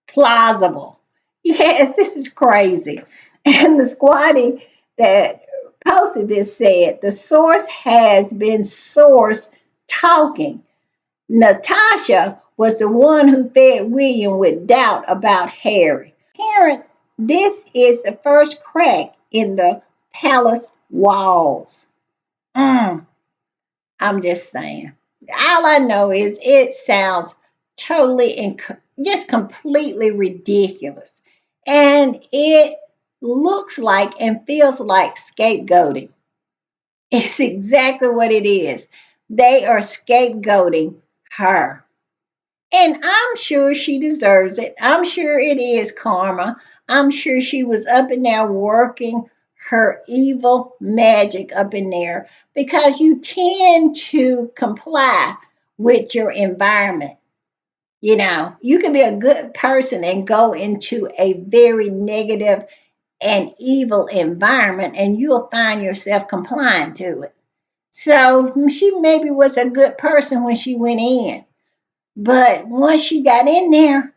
plausible. Yes, this is crazy. And the squatty that posted this said the source has been source talking. Natasha was the one who fed William with doubt about Harry. Parent, this is the first crack in the palace walls. Mm. I'm just saying. All I know is it sounds totally and just completely ridiculous. And it looks like and feels like scapegoating. It's exactly what it is. They are scapegoating her. And I'm sure she deserves it. I'm sure it is karma. I'm sure she was up in there working her evil magic up in there because you tend to comply with your environment. You know, you can be a good person and go into a very negative and evil environment, and you'll find yourself complying to it. So she maybe was a good person when she went in, but once she got in there,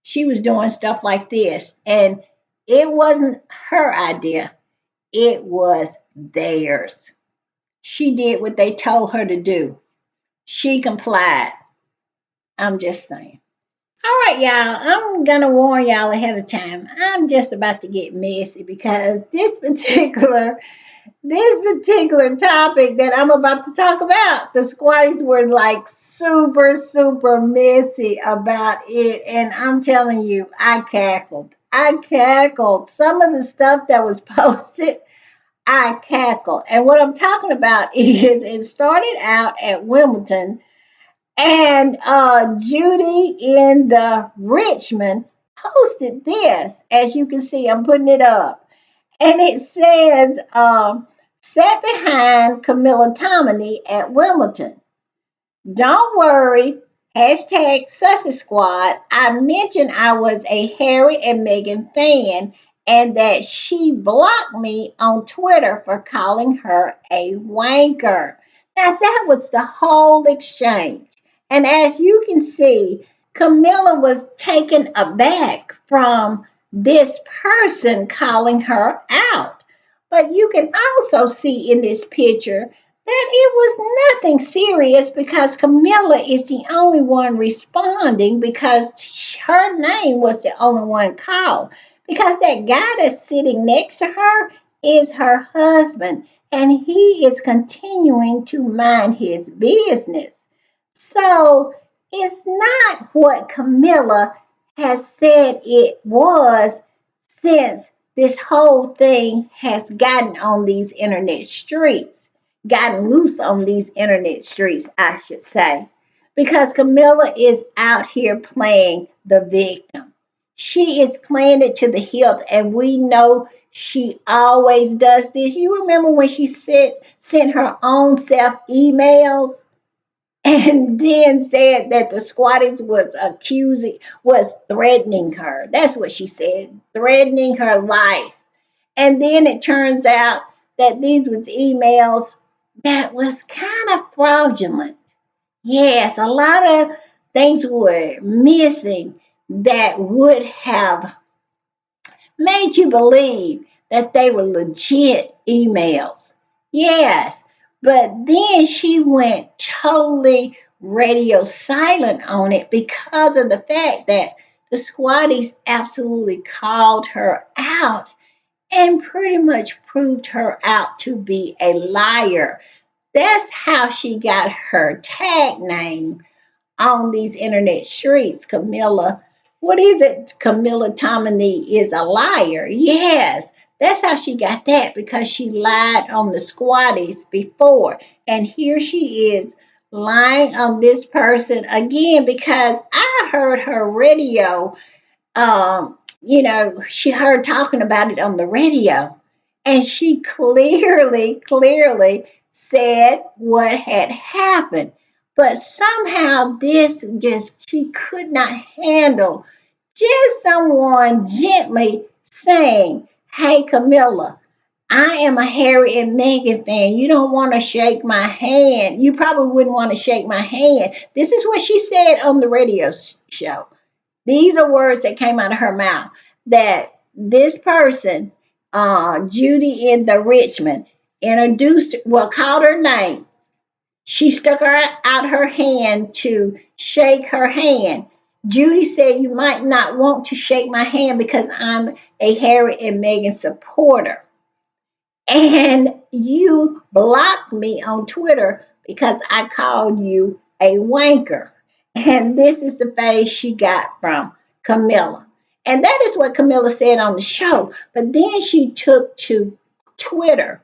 she was doing stuff like this. And it wasn't her idea, it was theirs. She did what they told her to do, she complied. I'm just saying. All right, y'all. I'm gonna warn y'all ahead of time. I'm just about to get messy because this particular topic that I'm about to talk about, the squatties were like super, super messy about it. And I'm telling you, I cackled. I cackled. Some of the stuff that was posted, I cackled. And what I'm talking about is it started out at Wimbledon, and Judy in the Richmond posted this. As you can see, I'm putting it up. And it says, sat behind Camilla Tominey at Wimbledon. Don't worry, hashtag Sussy Squad. I mentioned I was a Harry and Meghan fan and that she blocked me on Twitter for calling her a wanker. Now, that was the whole exchange. And as you can see, Camilla was taken aback from this person calling her out. But you can also see in this picture that it was nothing serious because Camilla is the only one responding because her name was the only one called. Because that guy that's sitting next to her is her husband and he is continuing to mind his business. So it's not what Camilla has said it was, since this whole thing has gotten on these internet streets, gotten loose on these internet streets, I should say, because Camilla is out here playing the victim. She is playing it to the hilt, and we know she always does this. You remember when she sent her own self emails and then said that the squatters was threatening her. That's what she said, threatening her life. And then it turns out that these was emails that was kind of fraudulent. Yes, a lot of things were missing that would have made you believe that they were legit emails. Yes, but then she went totally radio silent on it because of the fact that the squatties absolutely called her out and pretty much proved her out to be a liar. That's how she got her tag name on these internet streets. Camilla, what is it? Camilla Tominey is a liar. Yes, that's how she got that, because she lied on the squatties before. And here she is lying on this person again because I heard her radio, she heard talking about it on the radio. And she clearly said what had happened. But somehow she could not handle just someone gently saying, "Hey, Camilla, I am a Harry and Meghan fan. You don't want to shake my hand. You probably wouldn't want to shake my hand." This is what she said on the radio show. These are words that came out of her mouth, that this person, Judy in the Richmond, called her name. She stuck out her hand to shake her hand. Judy said, "You might not want to shake my hand because I'm a Harry and Meghan supporter. And you blocked me on Twitter because I called you a wanker." And this is the face she got from Camilla. And that is what Camilla said on the show. But then she took to Twitter.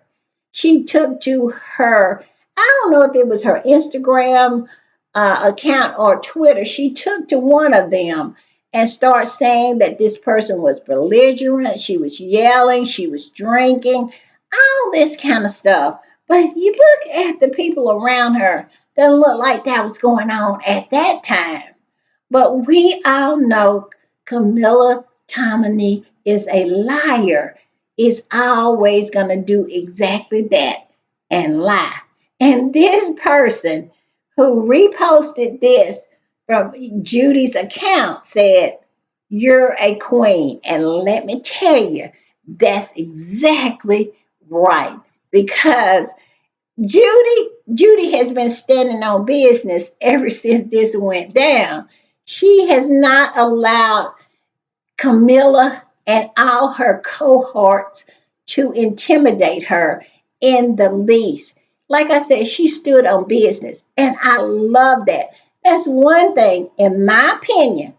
She took to her, I don't know if it was her Instagram account or Twitter. She took to one of them and started saying that this person was belligerent. She was yelling. She was drinking, all this kind of stuff. But you look at the people around her, doesn't look like that was going on at that time. But we all know Camilla Tominey is a liar, is always going to do exactly that and lie. And this person who reposted this from Judy's account said, "You're a queen." And let me tell you, that's exactly right. Because Judy has been standing on business ever since this went down. She has not allowed Camilla and all her cohorts to intimidate her in the least. Like I said, she stood on business, and I love that. That's one thing, in my opinion,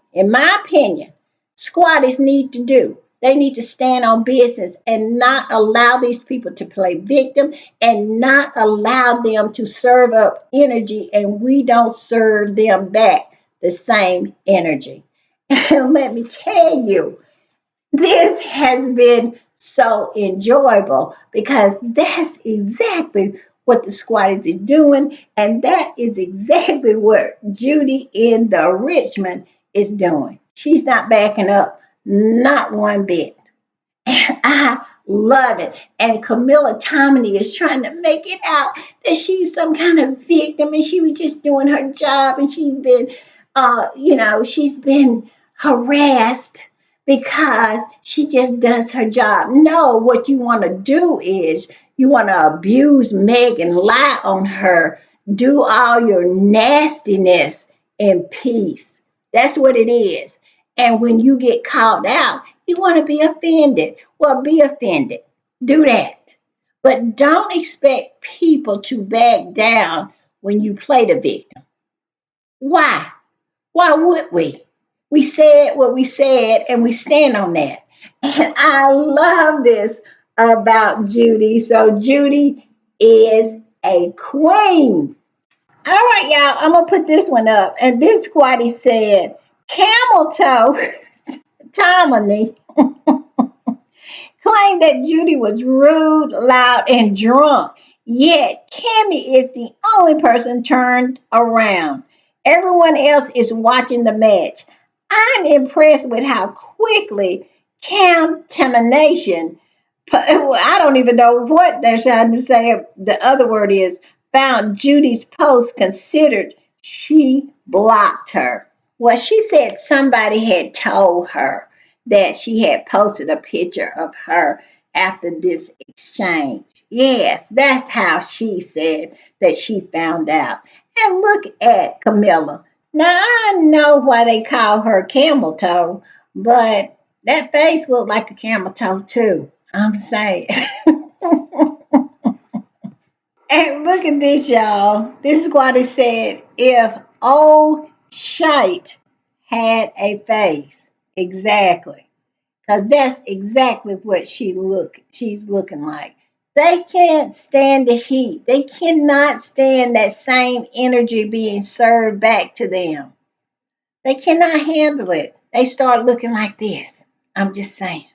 squatties need to do. They need to stand on business and not allow these people to play victim and not allow them to serve up energy and we don't serve them back the same energy. And let me tell you, this has been so enjoyable because that's exactly what the squatters is doing, and that is exactly what Judy in the Richmond is doing. She's not backing up, not one bit. I love it. And Camilla Tominey is trying to make it out that she's some kind of victim and she was just doing her job and she's been harassed because she just does her job. No, what you want to do is you want to abuse Meg and lie on her, do all your nastiness in peace. That's what it is. And when you get called out, you want to be offended. Well, be offended. Do that. But don't expect people to back down when you play the victim. Why? Why would we? We said what we said and we stand on that. And I love this about Judy. So, Judy is a queen. All right, y'all, I'm going to put this one up. And this squatty said, Camel toe, Tomony claimed that Judy was rude, loud, and drunk. Yet Cammy is the only person turned around. Everyone else is watching the match. I'm impressed with how quickly contamination, I don't even know what they're trying to say, the other word is, found Judy's post considered she blocked her. Well, she said somebody had told her that she had posted a picture of her after this exchange. Yes, that's how she said that she found out. And look at Camilla. Now, I know why they call her camel toe, but that face looked like a camel toe, too. I'm saying. And look at this, y'all. This is what it said. If old shite had a face. Exactly. Because that's exactly what she's looking like. They can't stand the heat. They cannot stand that same energy being served back to them. They cannot handle it. They start looking like this. I'm just saying.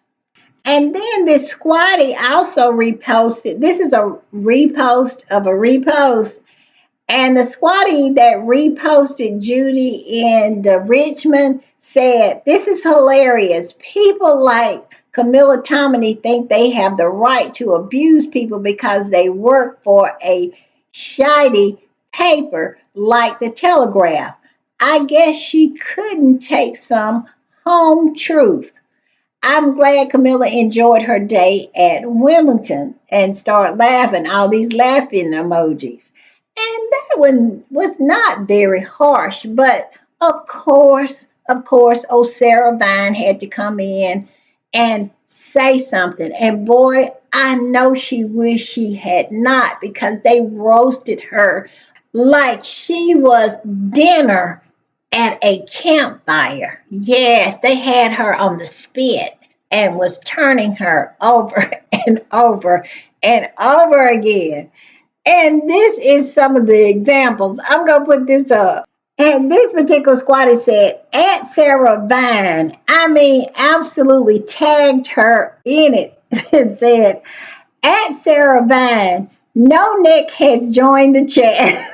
And then this squatty also reposted. This is a repost of a repost. And the squatty that reposted Judy in the Richmond said, This is hilarious. People like Camilla Tominey think they have the right to abuse people because they work for a shiny paper like the Telegraph. I guess she couldn't take some home truth. I'm glad Camilla enjoyed her day at Wimbledon and started laughing, all these laughing emojis. And that one was not very harsh, but of course, old Sarah Vine had to come in and say something. And boy, I know she wished she had not because they roasted her like she was dinner at a campfire. Yes, they had her on the spit and was turning her over and over and over again. And this is some of the examples. I'm going to put this up. And this particular squatter said, Aunt Sarah Vine, I mean, absolutely tagged her in it and said, Aunt Sarah Vine, no neck has joined the chat.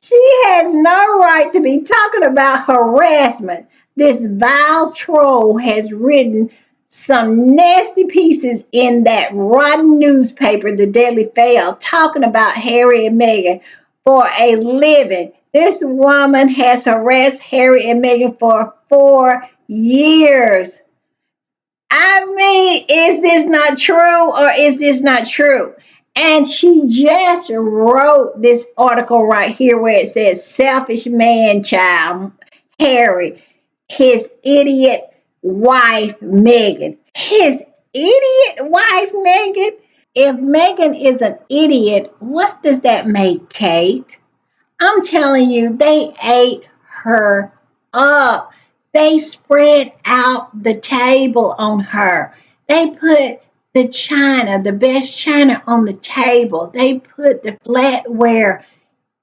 She has no right to be talking about harassment. This vile troll has written some nasty pieces in that rotten newspaper, the Daily Fail, talking about Harry and Meghan for a living. This woman has harassed Harry and Meghan for 4 years. I mean, is this not true or is this not true? And she just wrote this article right here where it says, selfish man child, Harry, his idiot wife, Megan. His idiot wife, Megan? If Megan is an idiot, what does that make Kate? I'm telling you, they ate her up. They spread out the table on her. They put the china, the best china on the table. They put the flatware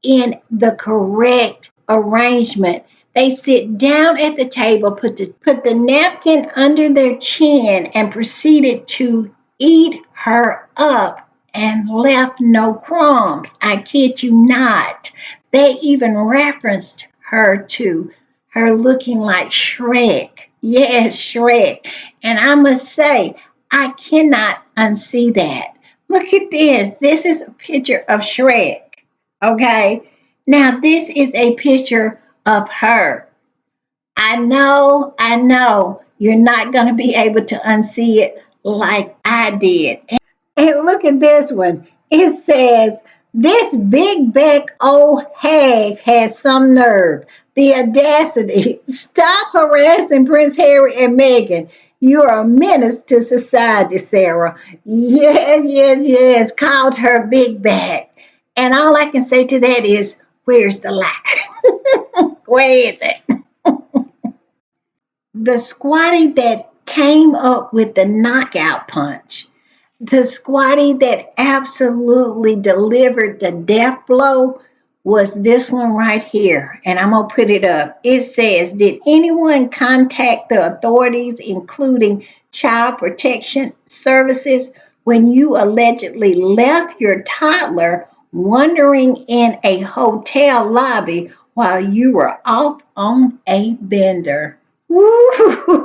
in the correct arrangement. They sit down at the table, put the napkin under their chin, and proceeded to eat her up and left no crumbs. I kid you not. They even referenced her to her looking like Shrek. Yes, Shrek. And I must say, I cannot unsee that. Look at this. This is a picture of Shrek. Okay. Now, this is a picture of her. I know you're not going to be able to unsee it like I did. And look at this one. It says, this big back old hag has some nerve. The audacity. Stop harassing Prince Harry and Meghan. You're a menace to society, Sarah. Yes, yes, yes. Called her big back. And all I can say to that is, where's the lie? Where is it? The squatty that came up with the knockout punch, the squatty that absolutely delivered the death blow was this one right here. And I'm going to put it up. It says, did anyone contact the authorities, including Child Protection Services, when you allegedly left your toddler wandering in a hotel lobby while you were off on a bender? Ooh,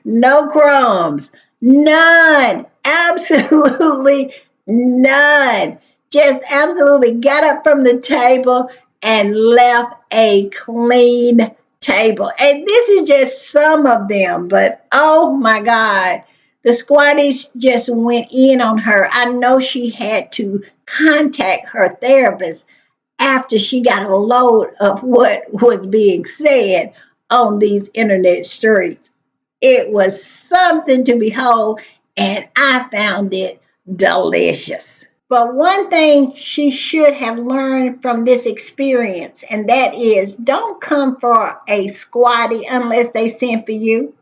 no crumbs. None. Absolutely none. Just absolutely got up from the table and left a clean table. And this is just some of them, but oh my God. The squatties just went in on her. I know she had to contact her therapist after she got a load of what was being said on these internet streets. It was something to behold, and I found it delicious. But one thing she should have learned from this experience, and that is don't come for a squatty unless they sent for you.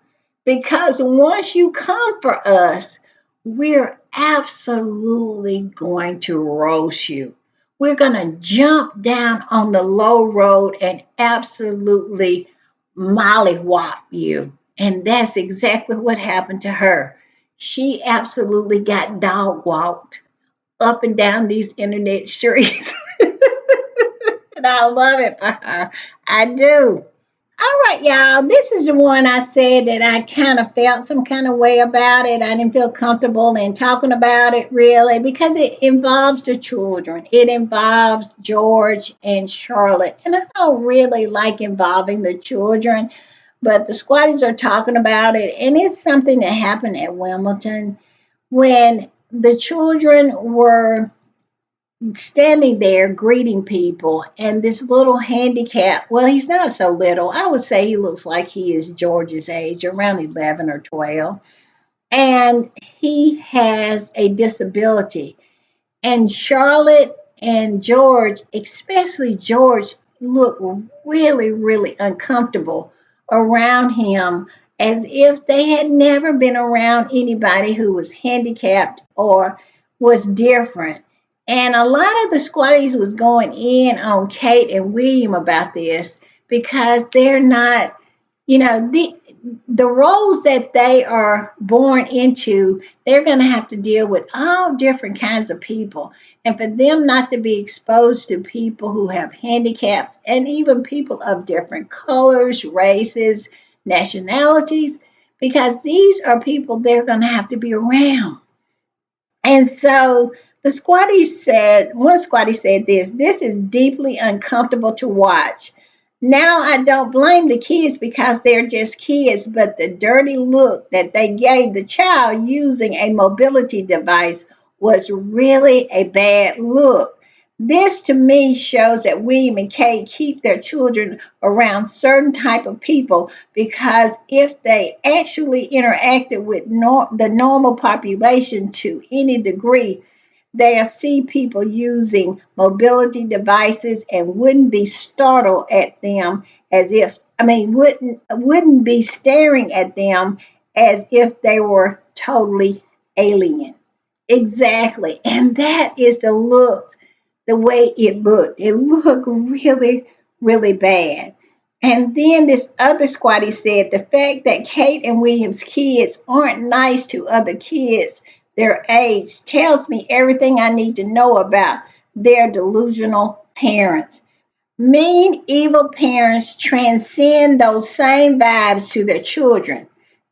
Because once you come for us, we're absolutely going to roast you. We're going to jump down on the low road and absolutely mollywop you. And that's exactly what happened to her. She absolutely got dog walked up and down these internet streets. And I love it for her. I do. All right, y'all. This is the one I said that I kind of felt some kind of way about it. I didn't feel comfortable in talking about it really because it involves the children. It involves George and Charlotte. And I don't really like involving the children, but the squatties are talking about it. And it's something that happened at Wimbledon when the children were standing there greeting people, and this little handicap, well, he's not so little. I would say he looks like he is George's age, around 11 or 12. And he has a disability. And Charlotte and George, especially George, looked really, really uncomfortable around him as if they had never been around anybody who was handicapped or was different. And a lot of the squatties was going in on Kate and William about this because they're not, the roles that they are born into, they're going to have to deal with all different kinds of people. And for them not to be exposed to people who have handicaps and even people of different colors, races, nationalities, because these are people they're going to have to be around. And so one squatty said this is deeply uncomfortable to watch. Now I don't blame the kids because they're just kids, but the dirty look that they gave the child using a mobility device was really a bad look. This to me shows that William and Kate keep their children around certain type of people because if they actually interacted with the normal population to any degree, they see people using mobility devices and wouldn't be startled at them as if, wouldn't be staring at them as if they were totally alien. Exactly. And that is the way it looked. It looked really, really bad. And then this other squatty said the fact that Kate and William's kids aren't nice to other kids their age tells me everything I need to know about their delusional parents. Mean, evil parents transcend those same vibes to their children.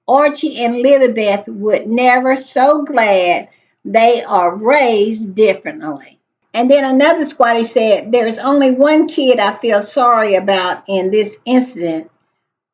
Archie and Lilibeth would never so glad they are raised differently. And then another squatty said, there's only one kid I feel sorry about in this incident.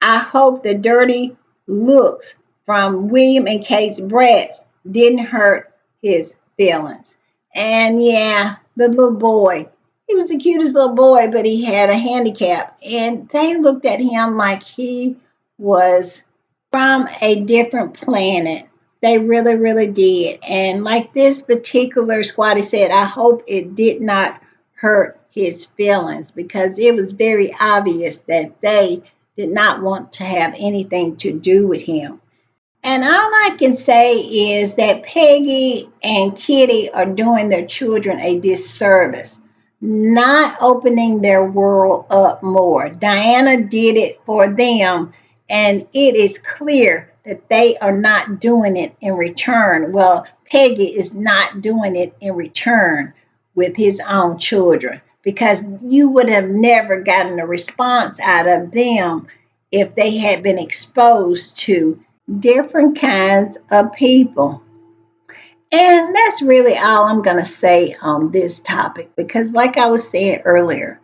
I hope the dirty looks from William and Kate's breasts didn't hurt his feelings. And yeah, the little boy, he was the cutest little boy, but he had a handicap. And they looked at him like he was from a different planet. They really, really did. And like this particular squatty said, I hope it did not hurt his feelings because it was very obvious that they did not want to have anything to do with him. And all I can say is that Peggy and Kitty are doing their children a disservice, not opening their world up more. Diana did it for them, and it is clear that they are not doing it in return. Well, Peggy is not doing it in return with his own children because you would have never gotten a response out of them if they had been exposed to different kinds of people. And that's really all I'm going to say on this topic because, like I was saying earlier,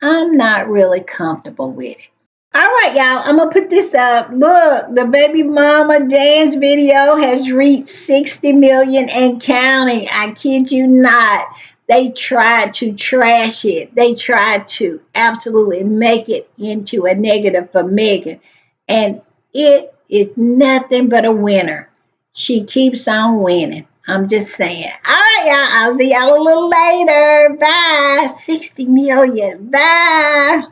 I'm not really comfortable with it. All right, y'all, I'm going to put this up. Look, the baby mama dance video has reached 60 million and counting. I kid you not. They tried to trash it. They tried to absolutely make it into a negative for Megan. And it is nothing but a winner. She keeps on winning. I'm just saying. All right, y'all. I'll see y'all a little later. Bye. 60 million. Bye.